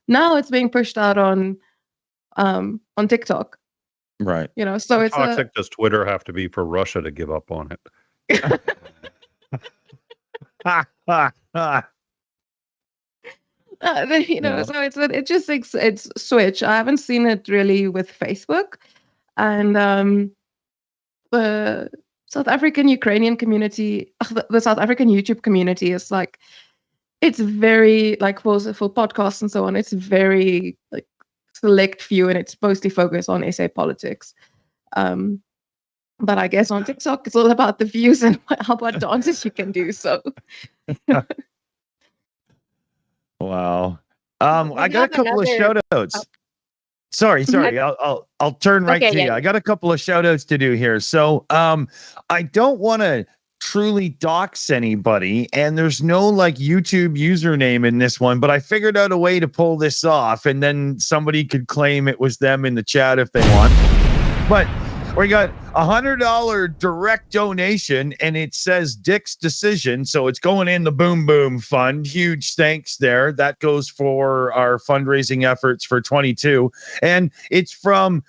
Now it's being pushed out on TikTok. Right. So How it's toxic does Twitter have to be for Russia to give up on it? Yeah. so it's switch. I haven't seen it really with Facebook, and the South African Ukrainian community, the South African YouTube community is like, it's very like for podcasts and so on. It's very like select few, and it's mostly focused on SA politics. But I guess on TikTok, it's all about the views and what dances you can do. So, Wow. We I got a have couple of another. shout outs. Sorry. I'll turn right Okay, to you. yeah. I got a couple of shout outs to do here. So, I don't want to truly dox anybody, and there's no like YouTube username in this one, but I figured out a way to pull this off, and then somebody could claim it was them in the chat if they want. But we got $100 direct donation, and it says Dick's Decision, so it's going in the Boom Boom Fund. Huge thanks there. That goes for our fundraising efforts for 22, and it's from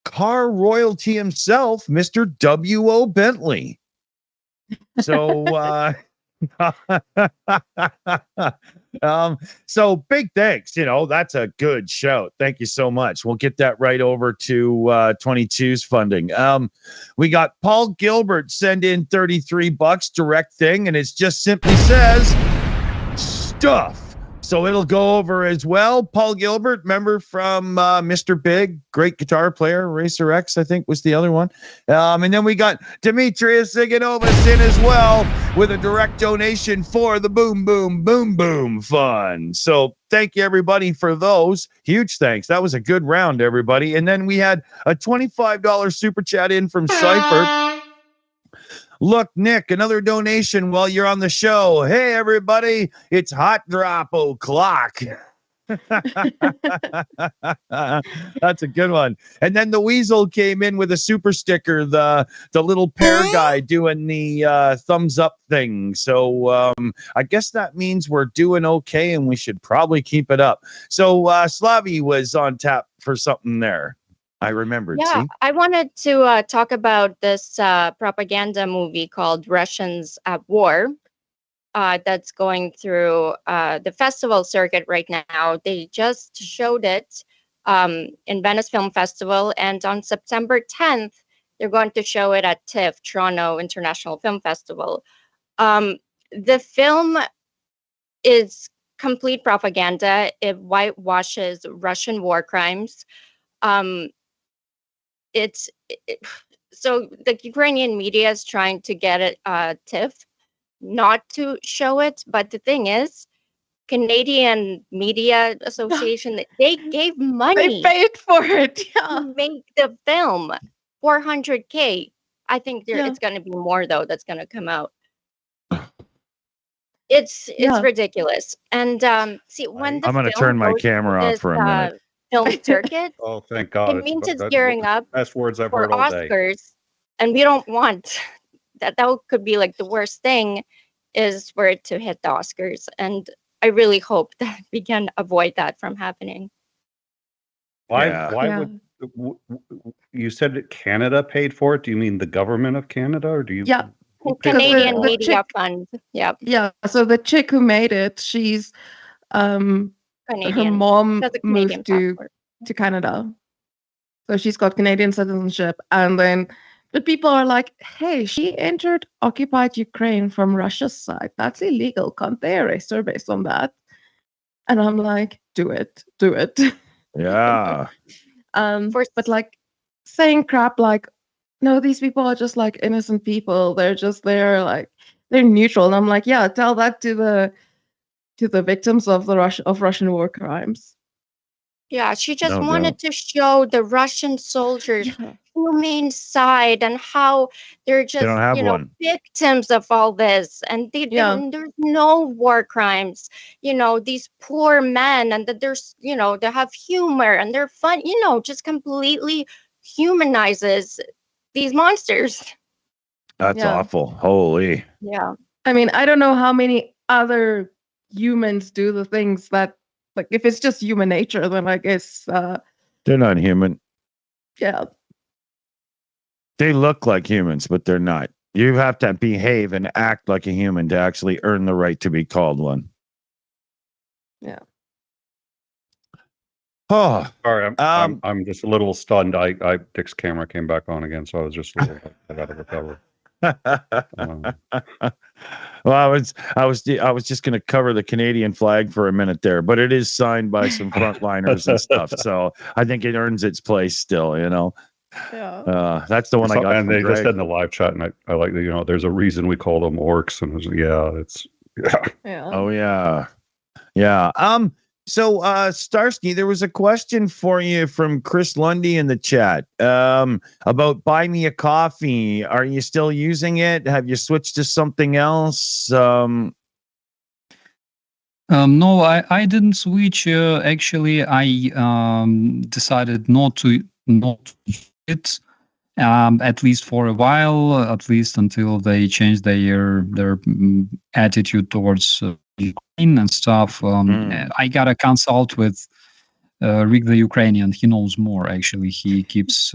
car royalty himself, Mr. W.O. Bentley. So so big thanks. That's a good shout. Thank you so much. We'll get that right over to 22's funding. We got Paul Gilbert send in $33 direct thing, and it just simply says stuff. So it'll go over as well. Paul Gilbert, member from Mr. Big, great guitar player. Racer X, I think, was the other one. And then we got Demetrius Siganovas in as well with a direct donation for the Boom Boom Boom Boom Fund. So thank you, everybody, for those. Huge thanks. That was a good round, everybody. And then we had a $25 super chat in from Cypher. Look, Nick, another donation while you're on the show. Hey, everybody, it's Hot Drop O'Clock. That's a good one. And then the Weasel came in with a super sticker, the little pear guy doing the thumbs up thing. So I guess that means we're doing okay, and we should probably keep it up. So Slavie was on tap for something there. I remembered. Yeah, See? I wanted to talk about this propaganda movie called Russians at War that's going through the festival circuit right now. They just showed it in Venice Film Festival, and on September 10th, they're going to show it at TIFF, Toronto International Film Festival. The film is complete propaganda. It whitewashes Russian war crimes. So the Ukrainian media is trying to get it TIFF not to show it, but the thing is, Canadian Media Association, they gave money. They paid for it. Yeah. To make the film, $400K. I think it's going to be more though. That's going to come out. It's ridiculous. And see, when I'm going to turn my camera off for a minute. Film circuit. Oh, thank God! It means it's gearing up. Best words I've for heard all day. Oscars, and we don't want that. That could be like the worst thing, is for it to hit the Oscars, and I really hope that we can avoid that from happening. Why would you said that Canada paid for it? Do you mean the government of Canada, or do you? Yeah, Canadian the Media Fund. Yeah. Yeah. So the chick who made it, she's Canadian. her mom Has a Canadian moved to Canada, so she's got Canadian citizenship. And then but people are like, hey, she entered occupied Ukraine from Russia's side. That's illegal. Can't they arrest her based on that? And I'm like, do it. Yeah. But like saying crap like, no, these people are just like innocent people. They're just there, like they're neutral. And I'm like, yeah, tell that to the victims of Russian war crimes. Yeah, she just wanted to show the Russian soldiers' humane side and how they're just victims of all this, and there's no war crimes. These poor men, and that there's they have humor and they're fun. Just completely humanizes these monsters. That's awful. Holy. Yeah. I mean, I don't know how many other humans do the things that, like, if it's just human nature, then I guess they're not human. Yeah. They look like humans, but they're not. You have to behave and act like a human to actually earn the right to be called one. Yeah. Oh, Sorry, Um, I'm just a little stunned. Dick's camera came back on again, so I was just a little I got to recover. well, I was just going to cover the Canadian flag for a minute there, but it is signed by some frontliners and stuff, so I think it earns its place still. Yeah. That's the one I got And from they just Greg. said in the live chat, and I like that. There's a reason we call them orcs, and Yeah. Oh yeah, yeah. So Starsky, there was a question for you from Chris Lundy in the chat about Buy Me a Coffee. Are you still using it? Have you switched to something else? No, I didn't switch. Actually, I decided not to it. At least for a while, at least until they change their attitude towards Ukraine and stuff. I gotta consult with Rick the Ukrainian. He knows more. Actually, he keeps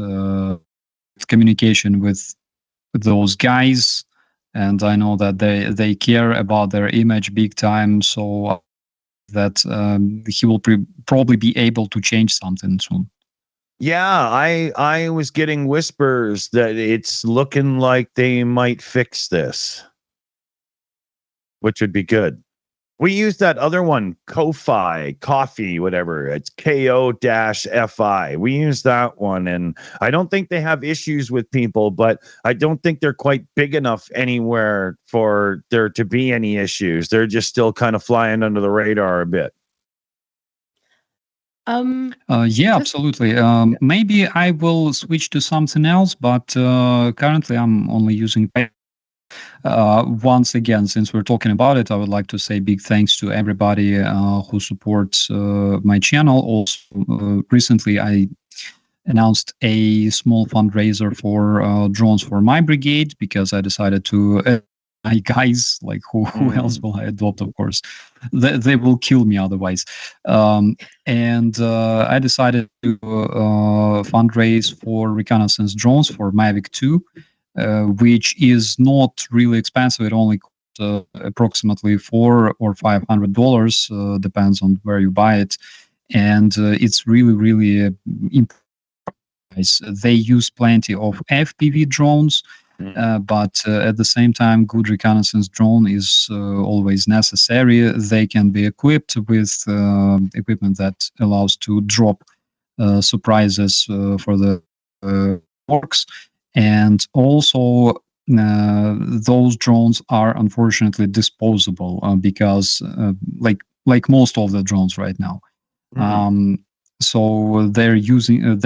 communication with those guys, and I know that they care about their image big time. So that he will probably be able to change something soon. Yeah, I was getting whispers that it's looking like they might fix this, which would be good. We use that other one, Ko-Fi, coffee, whatever. It's KO-FI. We use that one, and I don't think they have issues with people, but I don't think they're quite big enough anywhere for there to be any issues. They're just still kind of flying under the radar a bit. Yeah, absolutely. Maybe I will switch to something else, but currently I'm only using. Once again, since we're talking about it, I would like to say big thanks to everybody who supports my channel. Also, recently I announced a small fundraiser for drones for my brigade because I decided to. My guys, like who else will I adopt? Of course, they will kill me otherwise. And I decided to fundraise for reconnaissance drones for Mavic 2. Which is not really expensive. It only costs approximately $400 or $500, depends on where you buy it, and it's really important. They use plenty of FPV drones, but at the same time, good reconnaissance drone is always necessary. They can be equipped with equipment that allows to drop surprises for the orcs. And also, those drones are unfortunately disposable because, like most of the drones right now, so they're using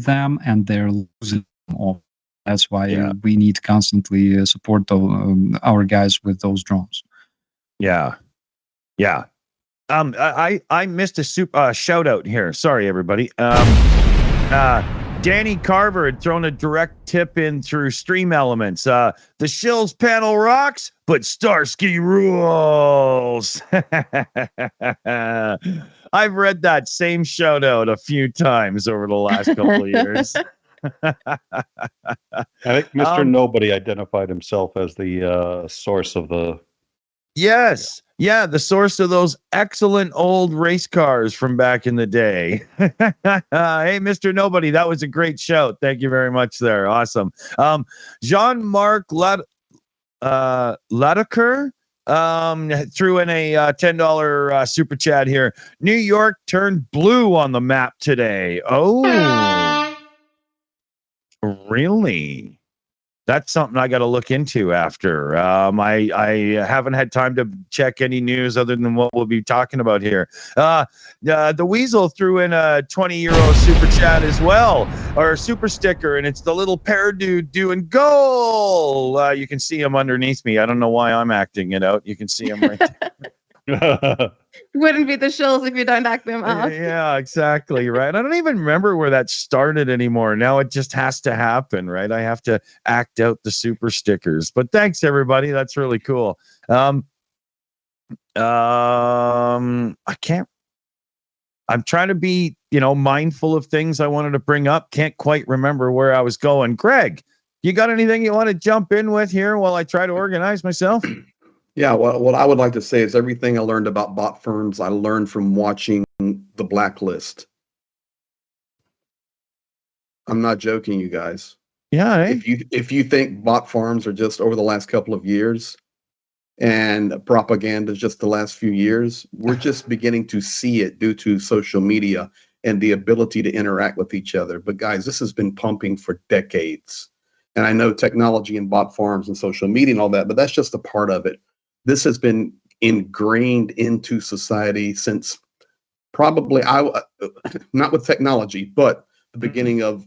them and they're losing them all. That's why we need constantly support our guys with those drones. Yeah. I missed a shout out here. Sorry, everybody. Danny Carver had thrown a direct tip in through Stream Elements. The Shills panel rocks, but Starsky rules. I've read that same shout out a few times over the last couple of years. I think Mr. Nobody identified himself as the source of the. Yes. Yeah, the source of those excellent old race cars from back in the day. Hey, Mr. Nobody, that was a great shout. Thank you very much there. Awesome. Jean-Marc Ladaker threw in a $10 super chat here. New York turned blue on the map today. Oh, really? That's something I got to look into after. I haven't had time to check any news other than what we'll be talking about here. The Weasel threw in a €20 super chat as well, or super sticker, and it's the little pear dude doing goal. You can see him underneath me. I don't know why I'm acting it out. You can see him right there. Wouldn't be the Shills if you don't act them out. Yeah, exactly. Right. I don't even remember where that started anymore. Now it just has to happen, right? I have to act out the super stickers. But thanks, everybody. That's really cool. I can't. I'm trying to be, mindful of things I wanted to bring up. Can't quite remember where I was going. Greg, you got anything you want to jump in with here while I try to organize myself? Yeah, well, what I would like to say is everything I learned about bot firms, I learned from watching The Blacklist. I'm not joking, you guys. Yeah. Eh? If you think bot farms are just over the last couple of years and propaganda just the last few years, we're just beginning to see it due to social media and the ability to interact with each other. But guys, this has been pumping for decades. And I know technology and bot farms and social media and all that, but that's just a part of it. This has been ingrained into society since probably not with technology, but the beginning of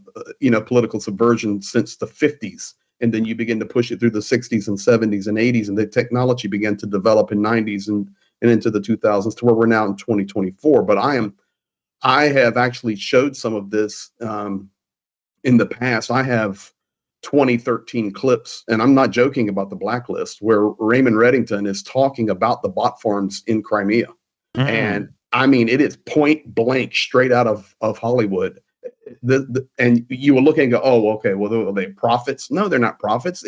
political subversion since the 50s. And then you begin to push it through the 60s and 70s and 80s, and the technology began to develop in 90s and into the 2000s to where we're now in 2024. But I have actually showed some of this in the past. I have 2013 clips, and I'm not joking about the Blacklist, where Raymond Reddington is talking about the bot farms in Crimea. And I mean, it is point blank straight out of Hollywood. And you will look and go, oh, okay, well, are they prophets? No, they're not prophets.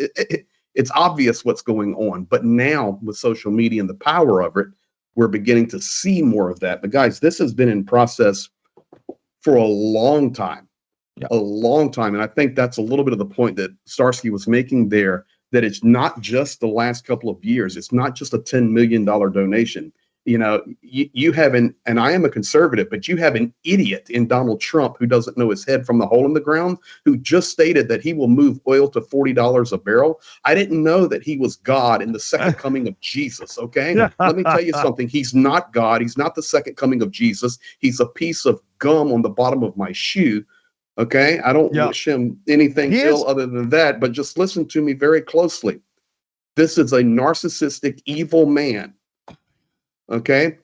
It's obvious what's going on. But now with social media and the power of it, we're beginning to see more of that. But guys, this has been in process for a long time. Yeah. A long time. And I think that's a little bit of the point that Starsky was making there, that it's not just the last couple of years. It's not just a $10 million donation. You have and I am a conservative, but you have an idiot in Donald Trump who doesn't know his head from the hole in the ground, who just stated that he will move oil to $40 a barrel. I didn't know that he was God in the second coming of Jesus. Okay. Let me tell you something. He's not God. He's not the second coming of Jesus. He's a piece of gum on the bottom of my shoe. Okay. I don't wish him anything ill other than that, but just listen to me very closely. This is a narcissistic, evil man. Okay.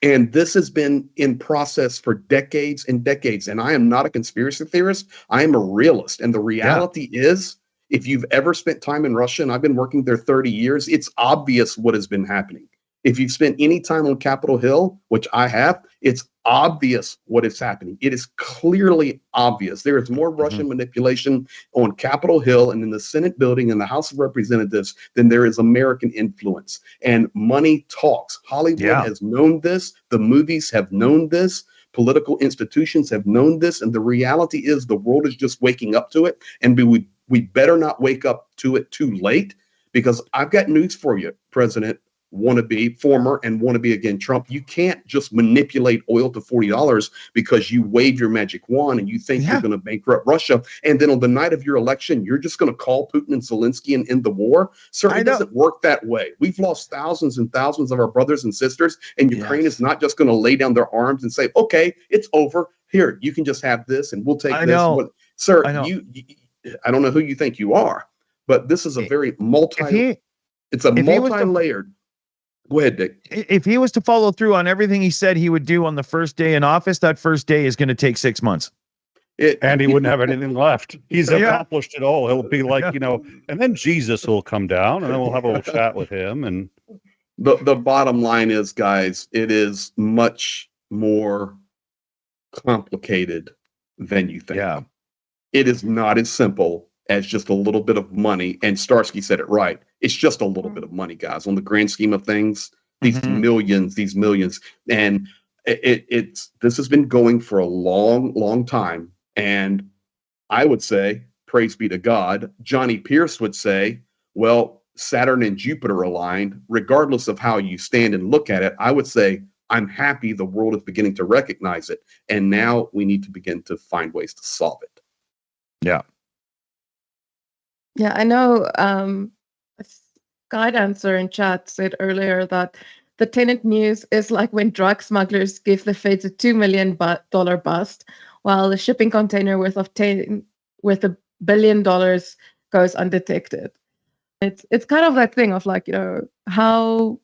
And this has been in process for decades and decades. And I am not a conspiracy theorist. I am a realist. And the reality is, if you've ever spent time in Russia, and I've been working there 30 years, it's obvious what has been happening. If you've spent any time on Capitol Hill, which I have, it's obvious what is happening. It is clearly obvious. There is more Russian manipulation on Capitol Hill and in the Senate building and the House of Representatives than there is American influence. And money talks. Hollywood has known this. The movies have known this. Political institutions have known this. And the reality is the world is just waking up to it. And we better not wake up to it too late, because I've got news for you, President wannabe, former and wannabe again Trump. You can't just manipulate oil to $40 because you wave your magic wand and you think you're going to bankrupt Russia. And then on the night of your election, you're just going to call Putin and Zelensky and end the war. Sir, it doesn't work that way. We've lost thousands and thousands of our brothers and sisters, and Ukraine is not just going to lay down their arms and say, okay, it's over. Here, you can just have this and we'll take this. Sir, I don't know who you think you are, but this is a very multi-layered. Go ahead, Dick. If he was to follow through on everything he said he would do on the first day in office, that first day is going to take 6 months. And he wouldn't have anything left. He's accomplished it all. He'll be like, and then Jesus will come down and then we'll have a little chat with him. And the bottom line is, guys, it is much more complicated than you think. Yeah. It is not as simple as just a little bit of money. And Starsky said it right. It's just a little bit of money, guys, on the grand scheme of things. These millions. And this has been going for a long, long time. And I would say, praise be to God, Johnny Pierce would say, well, Saturn and Jupiter aligned, regardless of how you stand and look at it. I would say, I'm happy the world is beginning to recognize it. And now we need to begin to find ways to solve it. Yeah. Yeah, I know Guide Answer in chat said earlier that the tenant news is like when drug smugglers give the feds a $2 million bust, while the shipping container worth $1 billion goes undetected. It's kind of that thing of like, how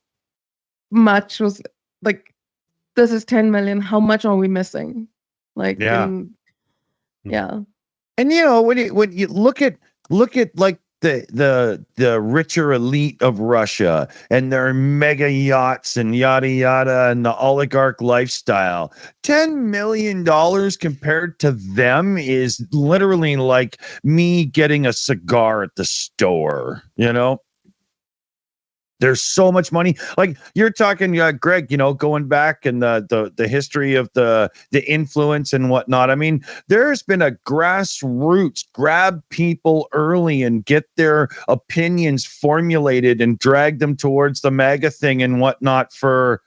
much was like, this is 10 million, how much are we missing? Like, yeah. Yeah. And when you look at like the richer elite of Russia and their mega yachts and yada yada and the oligarch lifestyle. $10 million compared to them is literally like me getting a cigar at the store, you know? There's so much money. Like you're talking, Greg, going back and the history of the influence and whatnot. I mean, there's been a grassroots grab people early and get their opinions formulated and drag them towards the MAGA thing and whatnot for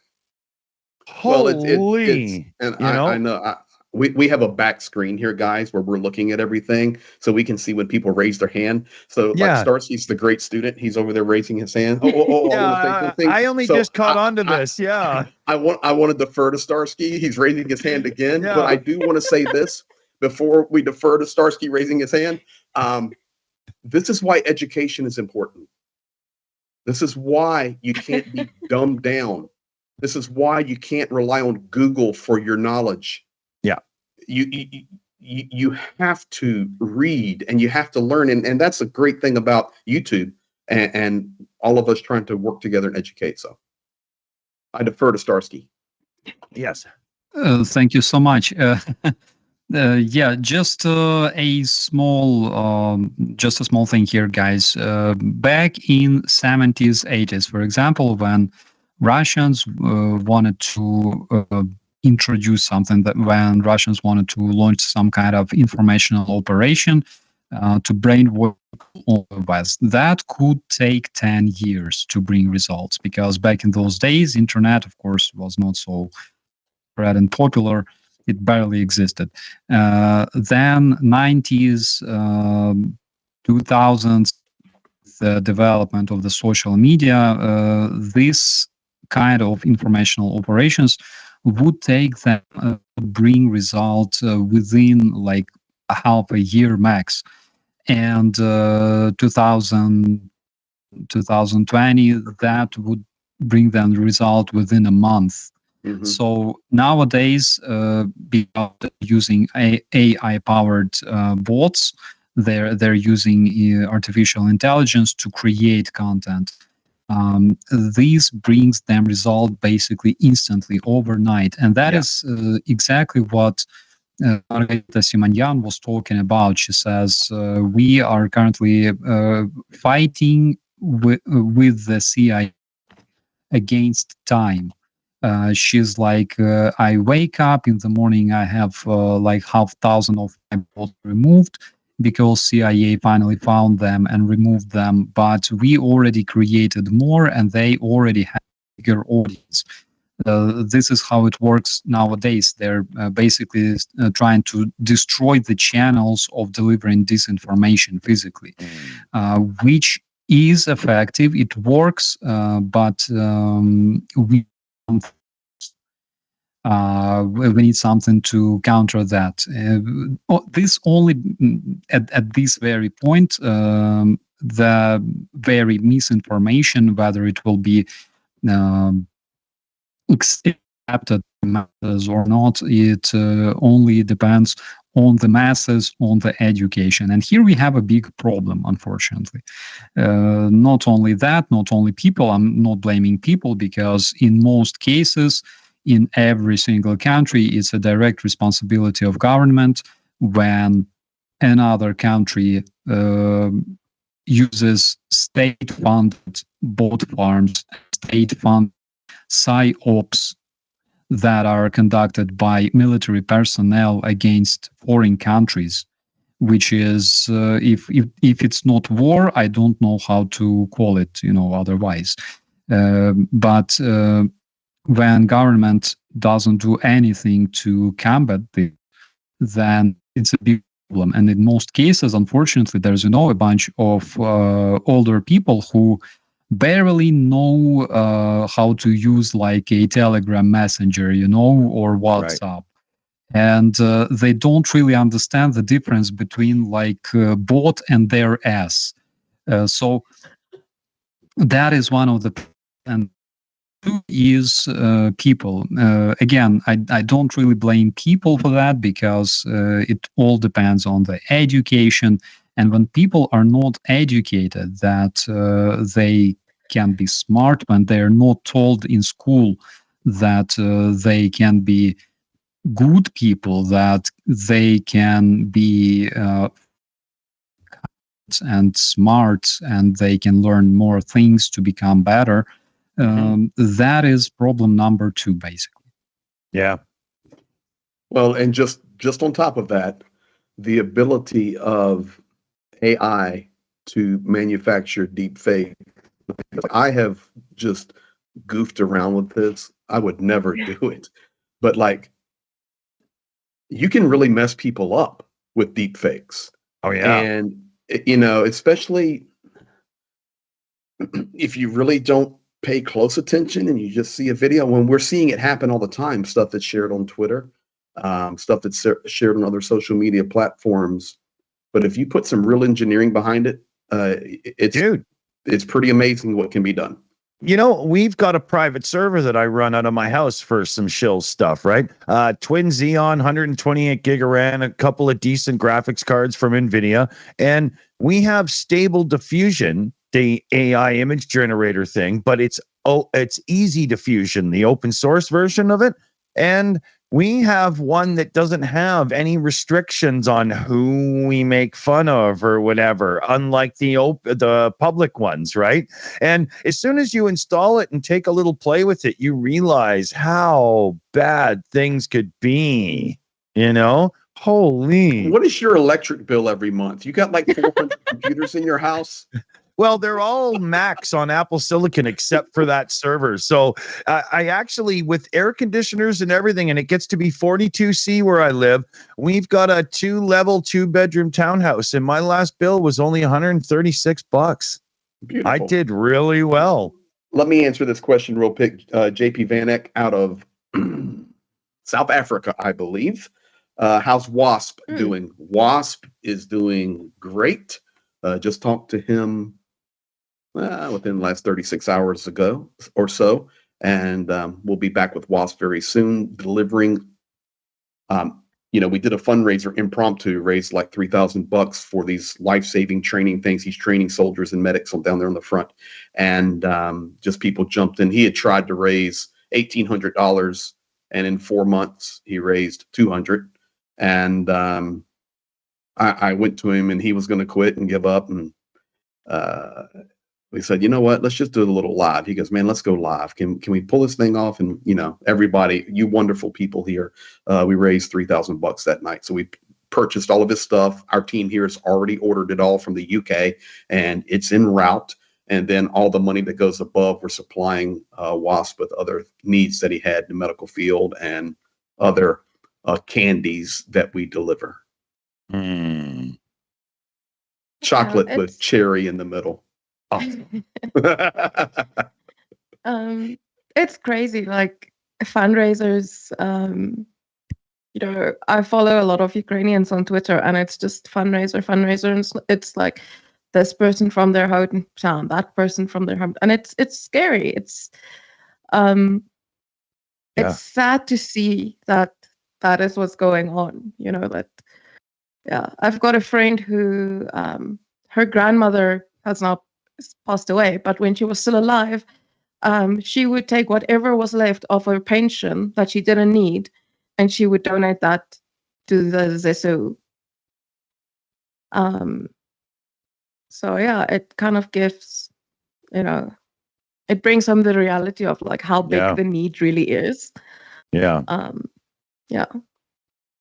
holy. I know. We have a back screen here, guys, where we're looking at everything so we can see when people raise their hand. So, like Starsky's the great student. He's over there raising his hand. I only just caught on to this. I want to defer to Starsky. He's raising his hand again. But I do want to say this before we defer to Starsky raising his hand. This is why education is important. This is why you can't be dumbed down. This is why you can't rely on Google for your knowledge. You have to read and you have to learn, and that's a great thing about YouTube and all of us trying to work together and educate. So I defer to Starsky. Yes. Thank you so much. Just a small thing here, guys. Back in 70s, 80s, for example, when Russians wanted to introduce something, that when Russians wanted to launch some kind of informational operation to brainwash all the West, that could take 10 years to bring results, because back in those days, internet, of course, was not so spread and popular. It barely existed. Then 90s, 2000s, the development of the social media, this kind of informational operations would take them bring results within like a half a year max. And 2020, that would bring them the result within a month. Mm-hmm. So nowadays, because using AI-powered bots, they're using artificial intelligence to create content. This brings them result basically instantly overnight, and that is exactly what Margarita Simonyan was talking about. She says we are currently fighting with the CIA against time. She's like, I wake up in the morning, I have like 5,000 of my bots removed, because CIA finally found them and removed them, but we already created more and they already have a bigger audience. This is how it works nowadays. They're basically trying to destroy the channels of delivering disinformation physically, which is effective. It works, but we need something to counter that. This only at this very point, the very misinformation, whether it will be accepted matters or not, it only depends on the masses, on the education. And here we have a big problem, unfortunately. Not only that, not only people, I'm not blaming people, because in most cases, in every single country, it's a direct responsibility of government when another country uses state-funded bot farms, state-funded psyops that are conducted by military personnel against foreign countries, which is, if it's not war, I don't know how to call it, otherwise. But when government doesn't do anything to combat this, then it's a big problem. And in most cases, unfortunately, there's a bunch of older people who barely know how to use like a Telegram messenger, or WhatsApp. Right. And they don't really understand the difference between like bot and their ass. So that is one of the, and two is people. Again, I don't really blame people for that, because it all depends on the education And when people are not educated that they can be smart, when they are not told in school that they can be good people, that they can be and smart, and they can learn more things to become better, that is problem number 2, basically. Yeah. Well, and just on top of that, the ability of AI to manufacture deep fake. I have just goofed around with this. I would never do it. But like, you can really mess people up with deep fakes. Oh yeah. And you know, especially if you really don't pay close attention and you just see a video, when we're seeing it happen all the time, stuff that's shared on Twitter, stuff that's shared on other social media platforms. But if you put some real engineering behind it, it's pretty amazing what can be done. You know, we've got a private server that I run out of my house for some Shills stuff, right? Twin Xeon, 128 gig of RAM, a couple of decent graphics cards from NVIDIA, and we have Stable Diffusion, the AI image generator thing, but it's Easy Diffusion, the open source version of it, and we have one that doesn't have any restrictions on who we make fun of or whatever, unlike the public ones, right? And as soon as you install it and take a little play with it, you realize how bad things could be, you know? Holy. What is your electric bill every month? You got like 400 computers in your house? Well, they're all Macs on Apple Silicon except for that server. So I actually, with air conditioners and everything, and it gets to be 42C where I live, we've got a 2-level, 2-bedroom townhouse, and my last bill was only $136. Beautiful. I did really well. Let me answer this question real quick. JP Vanek out of South Africa, I believe. How's Wasp doing? Wasp is doing great. Just talked to him within the last 36 hours ago or so, and we'll be back with Wasp very soon, delivering. We did a fundraiser impromptu, raised like $3,000 for these life-saving training things. He's training soldiers and medics down there on the front, and just people jumped in. He had tried to raise $1,800, and in 4 months he raised $200. And I went to him, and he was going to quit and give up, and we said, you know what, let's just do a little live. He goes, man, let's go live. Can we pull this thing off? And everybody, you wonderful people here, we raised $3,000 that night. So we purchased all of his stuff. Our team here has already ordered it all from the UK, and it's en route. And then all the money that goes above, we're supplying Wasp with other needs that he had in the medical field and other candies that we deliver. Chocolate with cherry in the middle. Oh. It's crazy, like fundraisers. I follow a lot of Ukrainians on Twitter, and it's just fundraiser, and it's like this person from their hometown, that person from their home, and it's scary. It's sad to see that is what's going on. I've got a friend who her grandmother has now passed away, but when she was still alive, she would take whatever was left of her pension that she didn't need, and she would donate that to the ZSU. So yeah, it kind of gives, it brings home the reality of like how big the need really is. Yeah. Yeah.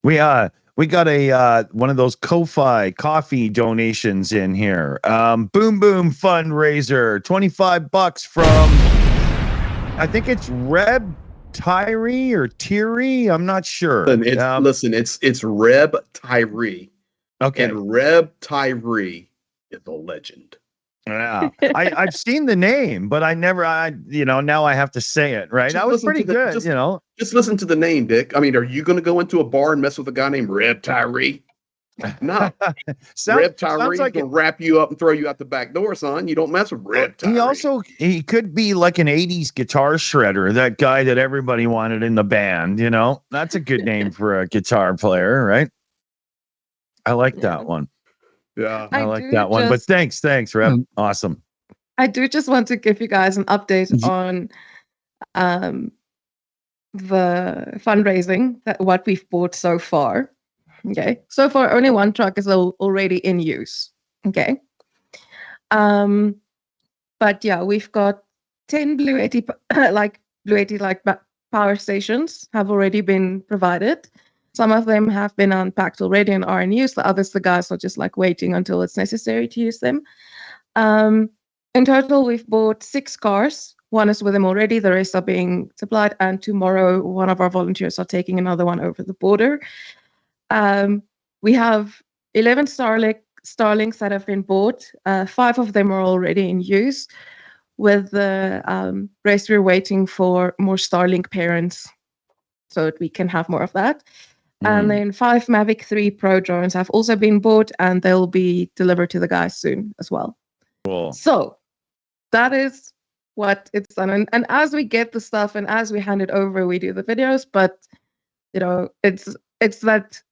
We got a one of those Ko-Fi coffee donations in here. Boom Boom fundraiser, $25 from, I think it's Reb Tyree or Tyree. I'm not sure. It's Reb Tyree. Okay. And Reb Tyree is a legend. Yeah, I've seen the name, but now I have to say it, right? That was pretty good, Just listen to the name, Dick. I mean, are you going to go into a bar and mess with a guy named Reb Tyree? No. Reb Tyree like going to wrap you up and throw you out the back door, son. You don't mess with Reb Tyree. He could be like an 80s guitar shredder, that guy that everybody wanted in the band, That's a good name for a guitar player, right? I like that one. Yeah. I I like do that one. But just- thanks, Rep. Um, Awesome. I do just want to give you guys an update Ye- on the fundraising, that what we've bought so far. Okay. So far, only one truck is already in use. Okay. But yeah, we've got 10 Blue 80 power stations have already been provided. Some of them have been unpacked already and are in use. The others, the guys are just like waiting until it's necessary to use them. In total, we've bought 6 cars. One is with them already. The rest are being supplied. And tomorrow, one of our volunteers are taking another one over the border. We have 11 Starlinks that have been bought. 5 of them are already in use. With the rest, we're waiting for more Starlink parents so that we can have more of that. And then 5 Mavic 3 Pro drones have also been bought, and they'll be delivered to the guys soon as well. Cool. So that is what it's done. And as we get the stuff and as we hand it over, we do the videos. But it's that,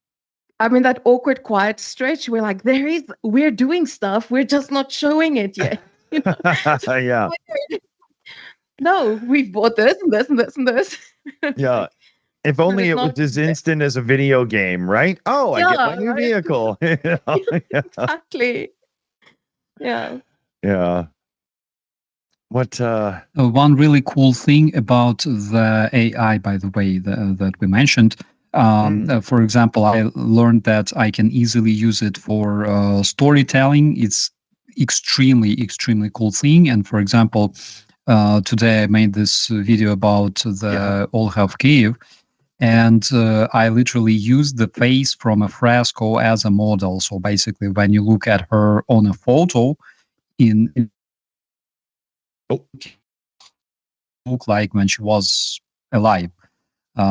I mean, that awkward quiet stretch. We're like, we're doing stuff. We're just not showing it yet. Yeah. No, we've bought this and this and this and this. Yeah. If only it's it was not- as instant as a video game, right? Oh, I get my Yeah, new right? vehicle. Yeah. Exactly. Yeah. Yeah. What One really cool thing about the AI, by the way, that we mentioned, for example, I learned that I can easily use it for storytelling. It's extremely cool thing. And for example, today I made this video about the Olha of Kiev, and I literally used the face from a fresco as a model. So basically, when you look at her on a photo, look like when she was alive.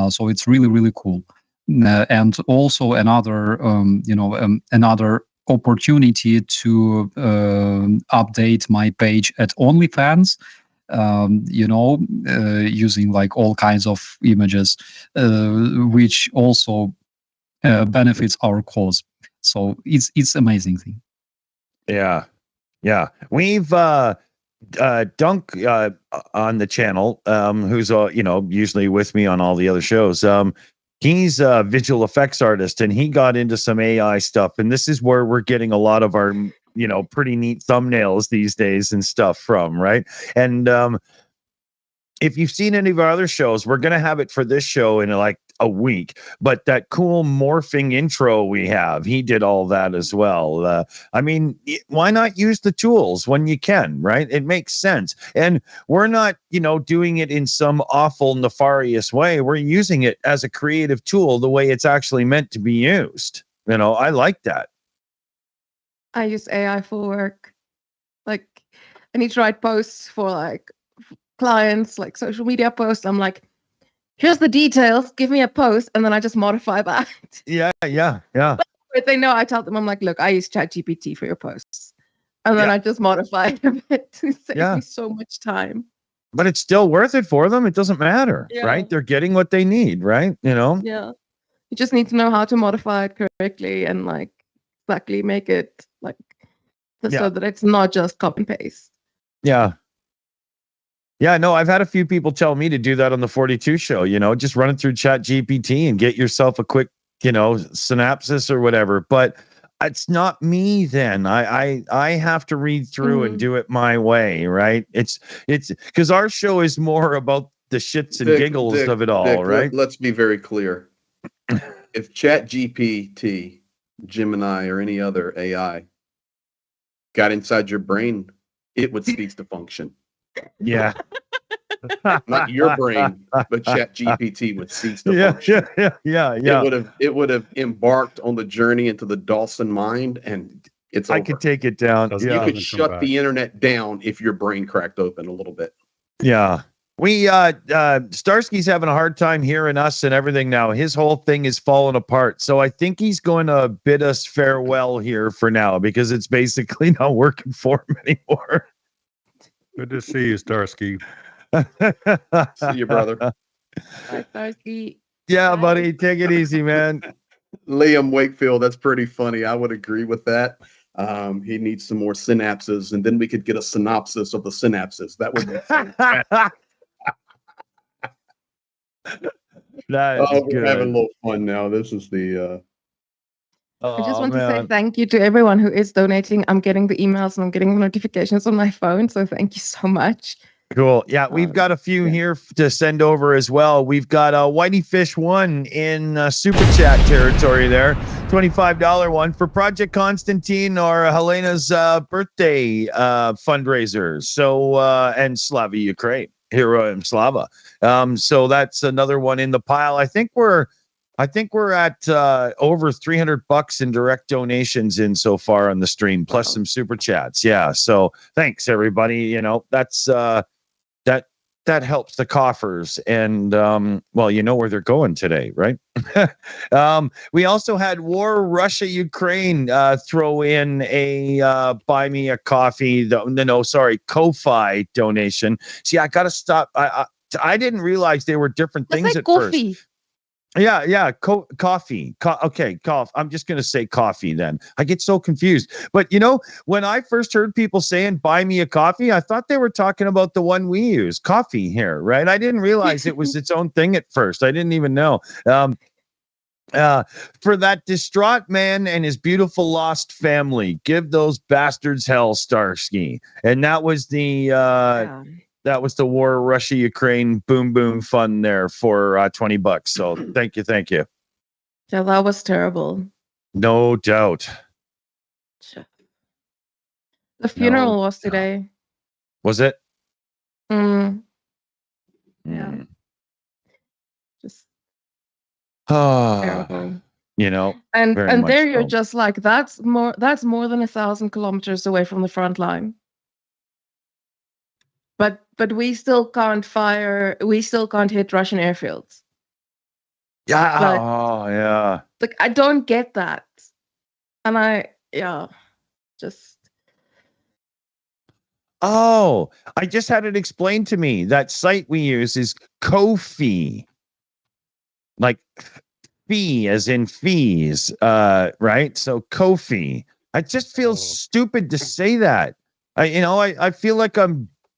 So it's really cool. And also another another opportunity to update my page at OnlyFans, using like all kinds of images, which also benefits our cause. So it's amazing thing. Yeah. We've Dunk on the channel, who's usually with me on all the other shows. He's a visual effects artist, and he got into some AI stuff, and this is where we're getting a lot of our pretty neat thumbnails these days and stuff from, right? And if you've seen any of our other shows, we're going to have it for this show in like a week. But that cool morphing intro we have, he did all that as well. I mean, why not use the tools when you can, right? It makes sense. And we're not, doing it in some awful, nefarious way. We're using it as a creative tool the way it's actually meant to be used. I like that. I use AI for work. Like, I need to write posts for like clients, like social media posts. I'm like, here's the details, give me a post, and then I just modify that. Yeah. But they know, I tell them, I'm like, look, I use ChatGPT for your posts. And then I just modify it a bit to save me so much time. But it's still worth it for them. It doesn't matter, Yeah. right? They're getting what they need, right? Yeah. You just need to know how to modify it correctly and like exactly make it like so that it's not just copy and paste. Yeah. Yeah, no, I've had a few people tell me to do that on the 42 show, just run it through Chat GPT and get yourself a quick, synopsis or whatever. But it's not me then. I have to read through and do it my way, right? It's because our show is more about the shits and giggles of it all, right? Let's be very clear. If Chat GPT, Gemini, or any other AI got inside your brain, it would cease to function. Yeah. Not your brain, but Chat GPT would cease to function. Yeah. It would have embarked on the journey into the Dawson mind, and it's over. I could take it down. You could shut the internet down if your brain cracked open a little bit. Yeah. We Starsky's having a hard time hearing us and everything now. His whole thing is falling apart. So I think he's going to bid us farewell here for now because it's basically not working for him anymore. Good to see you, Starsky. See you, brother. Bye, Starsky. Yeah, Bye. buddy. Take it easy, man. Liam Wakefield, that's pretty funny. I would agree with that. He needs some more synapses, and then we could get a synopsis of the synapses. That would be fun. That is We're having a good. little fun now. This is the I just Oh, want to say man. thank you to everyone who is donating. I'm getting the emails and I'm getting the notifications on my phone. So thank you so much. Cool. Yeah, we've got a few yeah. here to send over as well. We've got Whitey Fish 1 in Super Chat territory there. $25 one for Project Konstantin or Helena's birthday fundraiser. So, and Slavie, Ukraine. Hero Slava. So that's another one in the pile. I think we're at over $300 in direct donations in so far on the stream, plus some super chats. Yeah. So thanks everybody. You know, that's that helps the coffers. And well, you know where they're going today, right? We also had War Russia Ukraine throw in a buy me a coffee. Ko-fi donation. See, I gotta stop. I didn't realize they were different That's things like at coffee. first. Yeah. Coffee. Okay, cough. I'm just going to say coffee then. I get so confused. But, you know, when I first heard people saying, buy me a coffee, I thought they were talking about the one we use, coffee here, right? I didn't realize it was its own thing at first. I didn't even know. For that distraught man and his beautiful lost family, give those bastards hell, Starsky. And that was the... That was the War Russia Ukraine boom boom fund there for $20. So thank you. Yeah, that was terrible. No doubt. The funeral was today. Was it? Yeah. Just terrible. You know, and there so. You're just like, that's more than 1,000 kilometers away from the front line. But we still can't hit Russian airfields. Yeah. But, yeah. Like, I don't get that. And just. Oh, I just had it explained to me. That site we use is Ko-fi. Like fee as in fees, right? So Ko-fi. I just feel stupid to say that. I feel like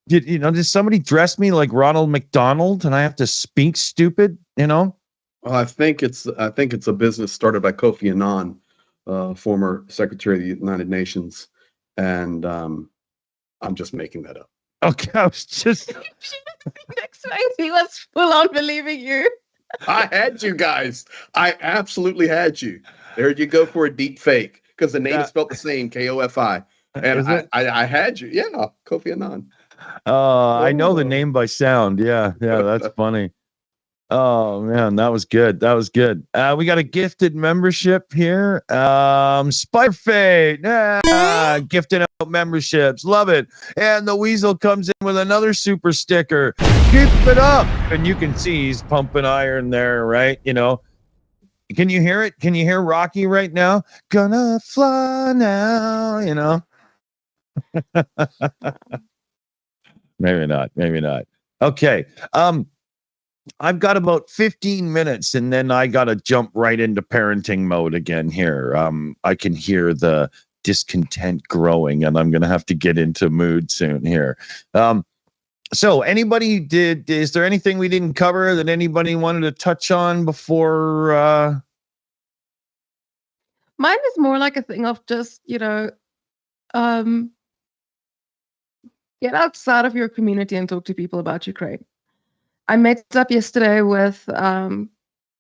does somebody dress me like Ronald McDonald and I have to speak stupid, you know? Well, I think it's a business started by Kofi Annan, former Secretary of the United Nations, and I'm just making that up. Okay, I was just Next time he was full on believing you. I had you guys. I absolutely had you. There you go for a deep fake because the name is spelled the same, Kofi. And I had you. Yeah, Kofi Annan. I know the name by sound. Yeah, that's funny. Oh man, that was good. We got a gifted membership here. Spider Fate, gifting out memberships, love it. And the Weasel comes in with another super sticker. Keep it up, and you can see he's pumping iron there, right? You know, can you hear it? Can you hear Rocky right now? Gonna fly now, you know. Maybe not. Okay. I've got about 15 minutes and then I got to jump right into parenting mode again here. I can hear the discontent growing and I'm going to have to get into mood soon here. So is there anything we didn't cover that anybody wanted to touch on before? Mine is more like a thing of just, get outside of your community and talk to people about Ukraine. I met up yesterday with,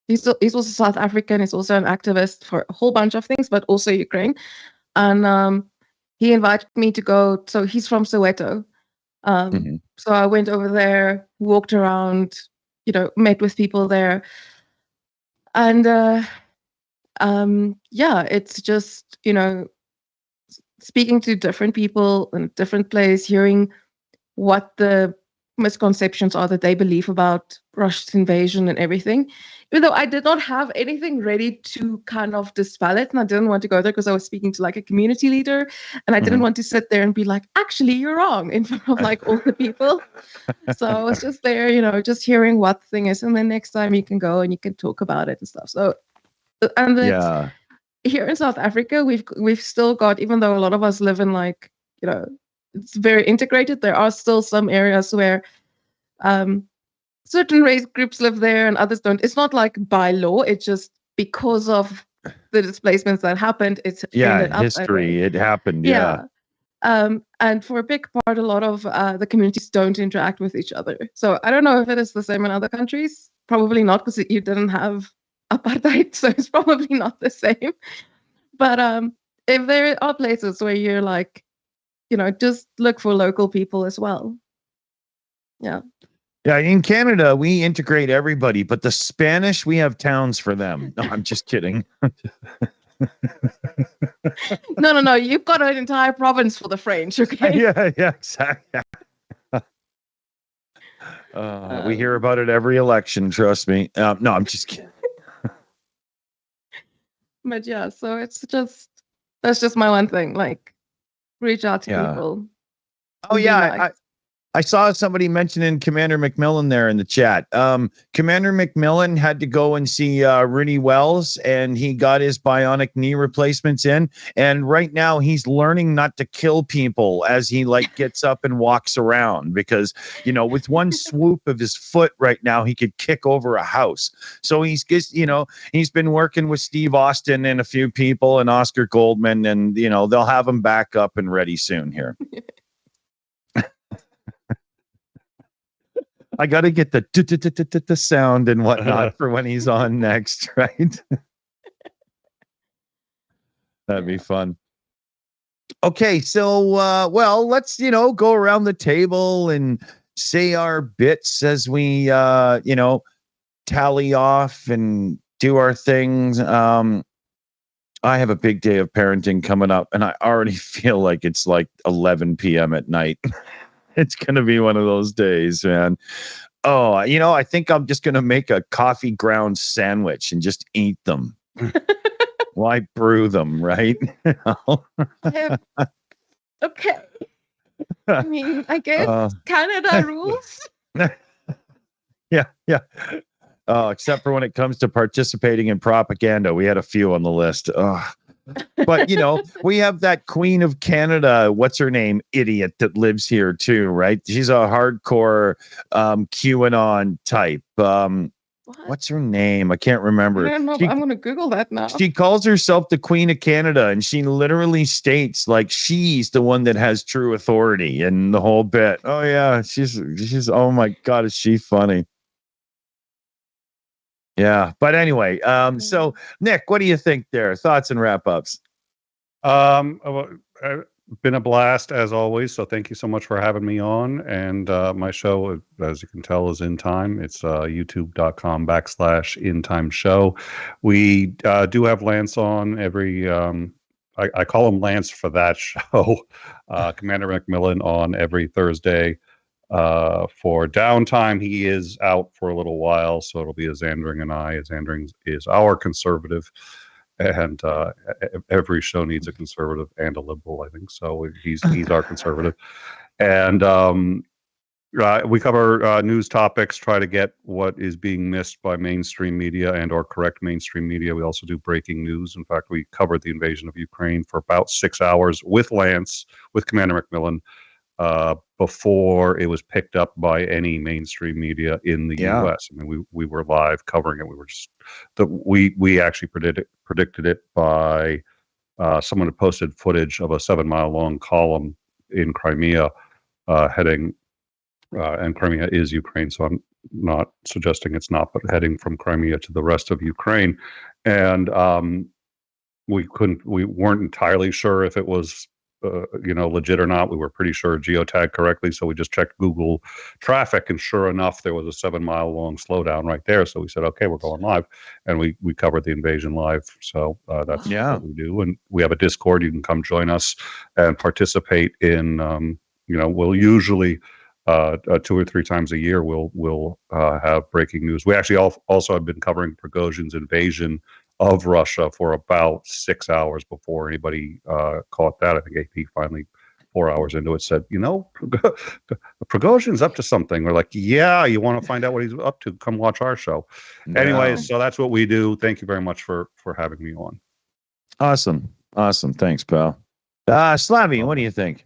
he's also South African. He's also an activist for a whole bunch of things, but also Ukraine. And he invited me to go. So he's from Soweto. So I went over there, walked around, met with people there. And it's just, speaking to different people in a different place, hearing what the misconceptions are that they believe about Russia's invasion and everything. Even though I did not have anything ready to kind of dispel it, and I didn't want to go there because I was speaking to like a community leader, and I didn't want to sit there and be like, actually, you're wrong in front of like all the people. So I was just there, just hearing what the thing is, and then next time you can go and you can talk about it and stuff. So, and here in South Africa, we've still got, even though a lot of us live in like, it's very integrated, there are still some areas where certain race groups live there and others don't. It's not like by law, it's just because of the displacements that happened, it's ended up that way. History, it happened. Yeah. And for a big part, a lot of the communities don't interact with each other. So I don't know if it is the same in other countries. Probably not, because you didn't have apartheid, so it's probably not the same. But if there are places where you're like, just look for local people as well. Yeah. Yeah, in Canada, we integrate everybody, but the Spanish, we have towns for them. No, I'm just kidding. No. You've got an entire province for the French, okay? Yeah, exactly. We hear about it every election, trust me. No, I'm just kidding. But yeah, so that's just my one thing. Like, reach out to people. Oh, yeah. Nice. I saw somebody mentioning Commander McMillan there in the chat. Commander McMillan had to go and see Rooney Wells, and he got his bionic knee replacements in. And right now he's learning not to kill people as he gets up and walks around, because, with one swoop of his foot right now, he could kick over a house. So he's been working with Steve Austin and a few people and Oscar Goldman, and, they'll have him back up and ready soon here. I got to get the sound and whatnot for when he's on next, right? That'd be fun. Okay, so let's go around the table and say our bits as we tally off and do our things. I have a big day of parenting coming up, and I already feel like it's like 11 p.m. at night. It's going to be one of those days, man. Oh, I think I'm just going to make a coffee ground sandwich and just eat them. Why brew them, right? Okay. I mean, I guess Canada rules. Yeah. Oh, except for when it comes to participating in propaganda. We had a few on the list. But, we have that Queen of Canada, what's her name, idiot that lives here too, right? She's a hardcore QAnon type. What's her name? I can't remember. I don't know. I'm going to Google that now. She calls herself the Queen of Canada, and she literally states she's the one that has true authority and the whole bit. Oh, yeah. She's oh, my God, is she funny? Yeah, but anyway, so Nick, what do you think there? Thoughts and wrap-ups? Been a blast as always, so thank you so much for having me on. And my show, as you can tell, is In Time. It's youtube.com/In-Time Show. We do have Lance on every, I call him Lance for that show, Commander McMillan on every Thursday. For downtime, he is out for a little while, so it'll be a Zandring and I. Zandring is our conservative, and every show needs a conservative and a liberal, I think. So he's our conservative, and we cover news topics, try to get what is being missed by mainstream media and or correct mainstream media. We also do breaking news. In fact, we covered the invasion of Ukraine for about 6 hours with Lance, with Commander McMillan, before it was picked up by any mainstream media in the U.S. I mean, we were live covering it. We were just we actually predicted it by someone had posted footage of a 7-mile long column in Crimea heading, and Crimea is Ukraine, so I'm not suggesting it's not, but heading from Crimea to the rest of Ukraine, and we weren't entirely sure if it was legit or not. We were pretty sure geotagged correctly, so we just checked Google traffic, and sure enough, there was a 7-mile long slowdown right there. So we said, okay, we're going live, and we covered the invasion live. So that's what we do, and we have a Discord. You can come join us and participate in. We'll usually 2 or 3 times a year we'll have breaking news. We actually also have been covering Prigozhin's invasion of Russia for about 6 hours before anybody caught that. I think AP finally 4 hours into it said, Prigozhin's up to something. We're like, yeah, you want to find out what he's up to? Come watch our show. Yeah. Anyways, so that's what we do. Thank you very much for having me on. Awesome. Thanks, pal. Slavie, what do you think?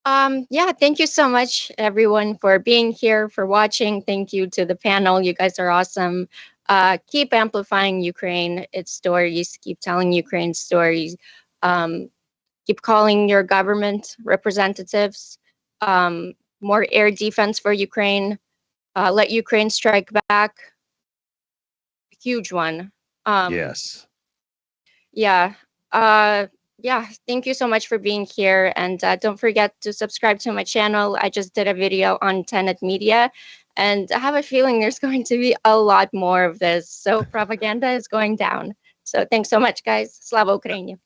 Yeah, thank you so much, everyone, for being here, for watching. Thank you to the panel. You guys are awesome. Keep amplifying Ukraine, its stories. Keep telling Ukraine's stories. Keep calling your government representatives. More air defense for Ukraine. Let Ukraine strike back. Huge one. Yes. Yeah. Yeah, thank you so much for being here. And don't forget to subscribe to my channel. I just did a video on Tenet Media, and I have a feeling there's going to be a lot more of this. So propaganda is going down. So thanks so much, guys. Slava Ukraini.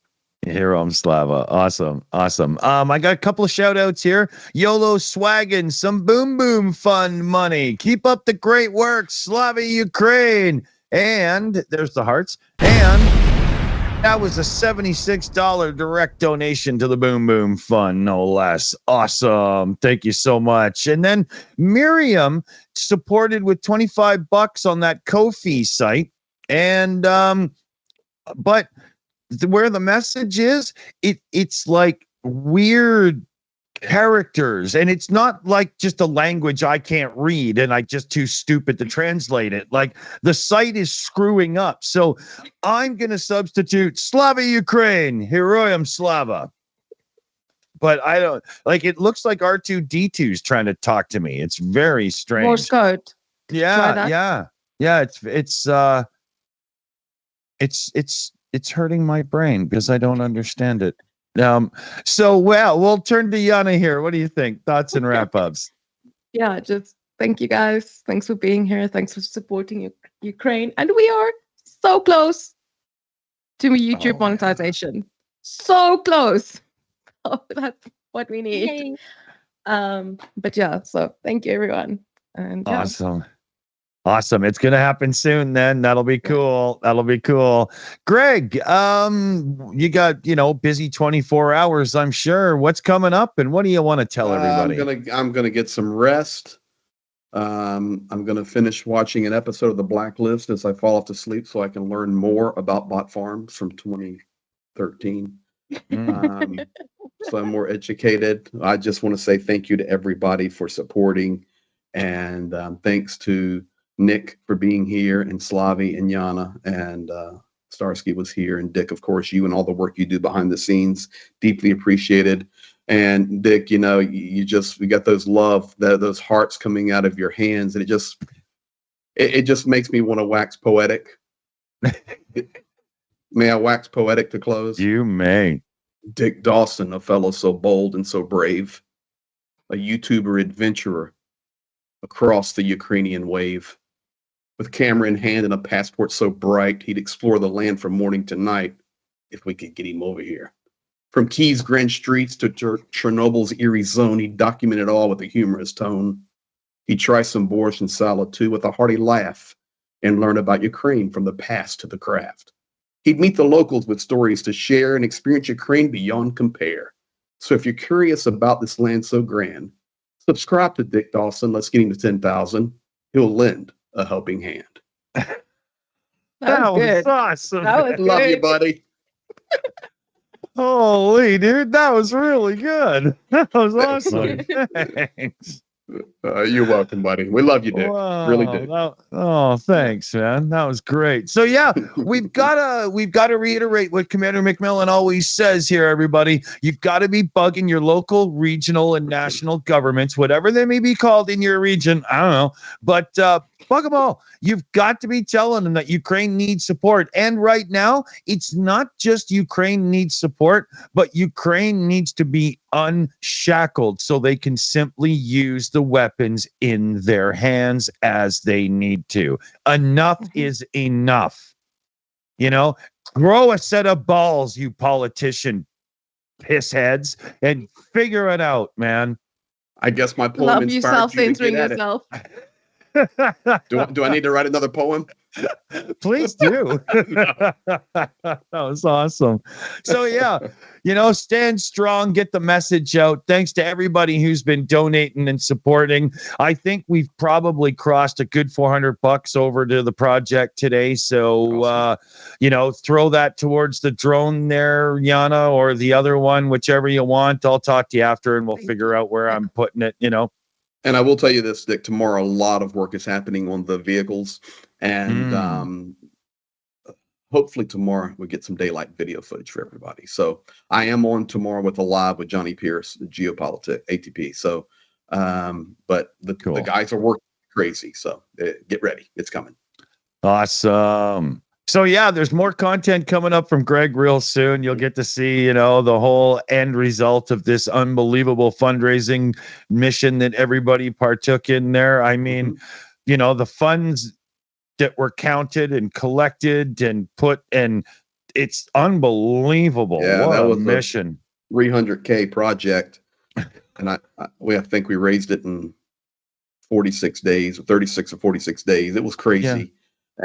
Heroam Slava. Awesome. I got a couple of shout outs here. YOLO Swaggin, some boom boom fund money. Keep up the great work, Slavie Ukraine. And there's the hearts. And that was a $76 direct donation to the Boom Boom Fund, no less. Awesome. Thank you so much. And then Miriam supported with $25 on that Ko-fi site. And but where the message is, it's like weird characters, and it's not like just a language I can't read and I just too stupid to translate it. Like the site is screwing up, so I'm gonna substitute Slavia Ukraine, Heroyam Slava. But I don't like it. Looks like R2D2 is trying to talk to me. It's very strange. Morse code. Yeah. It's hurting my brain because I don't understand it. So we'll turn to Yana here. What do you think? Thoughts and wrap ups? Yeah, just thank you guys. Thanks for being here. Thanks for supporting Ukraine. And we are so close to YouTube monetization. So close. Oh, that's what we need. But yeah, so thank you everyone. And yeah. Awesome. It's going to happen soon then. That'll be cool. Greg, you got, busy 24 hours, I'm sure. What's coming up and what do you want to tell everybody? I'm going to get some rest. I'm going to finish watching an episode of The Blacklist as I fall off to sleep so I can learn more about bot farms from 2013. So I'm more educated. I just want to say thank you to everybody for supporting, and thanks to Nick for being here, and Slavie and Yana, and Starsky was here, and Dick, of course, you and all the work you do behind the scenes, deeply appreciated. And Dick, we got those hearts coming out of your hands, and it just makes me want to wax poetic. May I wax poetic to close? You may. Dick Dawson, a fellow so bold and so brave, a YouTuber adventurer across the Ukrainian wave. With camera in hand and a passport so bright, he'd explore the land from morning to night if we could get him over here. From Kiev's grand streets to Chernobyl's eerie zone, he'd document it all with a humorous tone. He'd try some borscht and salad too with a hearty laugh and learn about Ukraine from the past to the craft. He'd meet the locals with stories to share and experience Ukraine beyond compare. So if you're curious about this land so grand, subscribe to Dick Dawson. Let's get him to 10,000. He'll lend a helping hand. That was awesome. Love you, buddy. Holy dude, that was really good. That was awesome. Thanks. You're welcome, buddy. We love you, Dick. Wow, really do. Thanks, man. That was great. So yeah, we've got to reiterate what Commander McMillan always says here, everybody. You've got to be bugging your local, regional, and national governments, whatever they may be called in your region. I don't know, but bug them all. You've got to be telling them that Ukraine needs support. And right now, it's not just Ukraine needs support, but Ukraine needs to be unshackled so they can simply use the weapons in their hands as they need to. Enough is enough. Grow a set of balls, you politician pissheads, and figure it out, man. I guess my poem love inspired yourself, you to censoring get at yourself. Do I need to write another poem? Please do. That was awesome. So yeah, stand strong, get the message out. Thanks to everybody who's been donating and supporting. I think we've probably crossed a good $400 over to the project today. So Awesome. throw that towards the drone there, Yana, or the other one, whichever you want. I'll talk to you after and we'll figure out where I'm putting it, And I will tell you this, Dick, tomorrow a lot of work is happening on the vehicles. And hopefully tomorrow we get some daylight video footage for everybody. So I am on tomorrow with a live with Johnny Pierce, the Geopolitics ATP. So, but the guys are working crazy. So get ready. It's coming. Awesome. So yeah, there's more content coming up from Greg real soon. You'll get to see, the whole end result of this unbelievable fundraising mission that everybody partook in there. I mean, the funds that were counted and collected and put, and it's unbelievable. Yeah, what that a was mission. A 300K project. And I think we raised it in 46 days, or 36 or 46 days. It was crazy.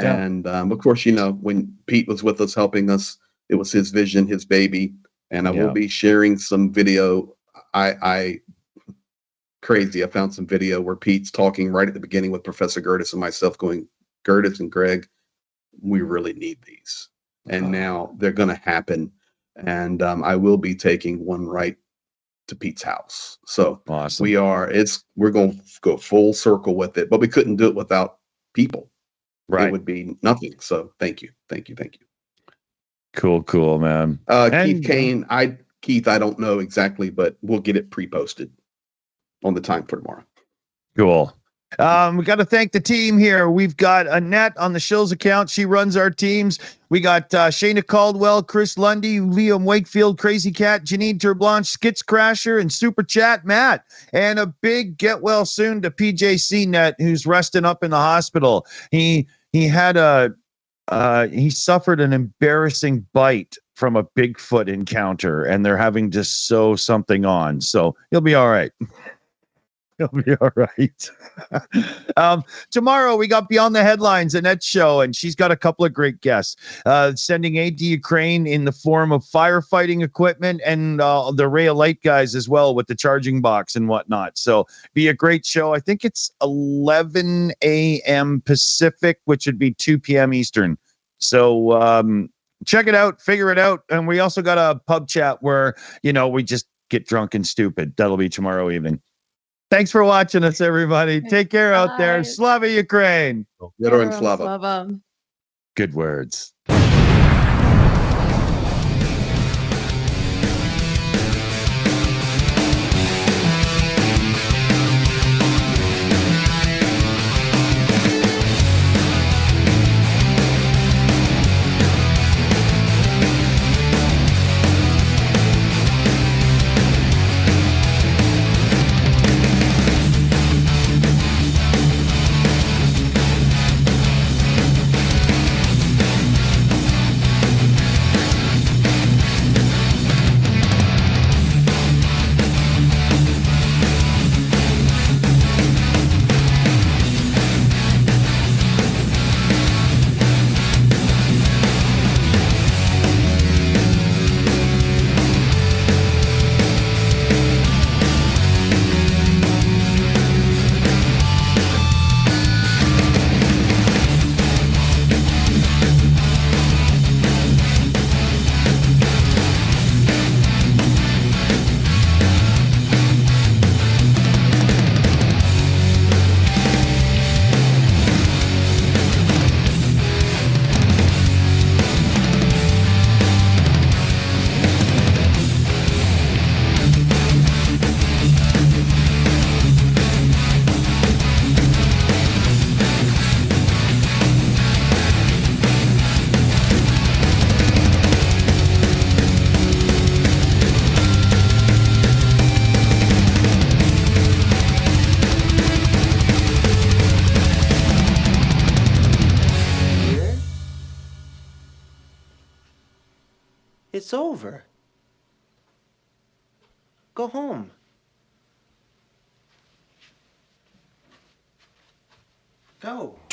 Yeah. And of course, when Pete was with us helping us, it was his vision, his baby. And I will be sharing some video. Crazy. I found some video where Pete's talking right at the beginning with Professor Gertis and myself going, Gertis and Greg, we really need these. And now they're going to happen. And I will be taking one right to Pete's house. So awesome. We're going to go full circle with it, but we couldn't do it without people. Right. It would be nothing. So thank you. Cool, man. Keith Kane, Keith, I don't know exactly, but we'll get it pre-posted on the time for tomorrow. Cool. We got to thank the team here. We've got Annette on the Shills account. She runs our teams. We got Shayna Caldwell, Chris Lundy, Liam Wakefield, Crazy Cat, Janine Terblanche, Skits Crasher, and Super Chat Matt. And a big get well soon to PJ Net, who's resting up in the hospital. He had he suffered an embarrassing bite from a Bigfoot encounter, and they're having to sew something on. So he'll be all right. He'll be all right. Tomorrow we got Beyond the Headlines, Annette's show, and she's got a couple of great guests sending aid to Ukraine in the form of firefighting equipment and the Ray of Light guys as well with the charging box and whatnot. So be a great show. I think it's 11 a.m. Pacific, which would be 2 p.m. Eastern. So check it out, figure it out. And we also got a pub chat where, we just get drunk and stupid. That'll be tomorrow evening. Thanks for watching us, everybody. Take care out there. Slavie, Ukraine. Slava. Good words. It's over. Go home. go.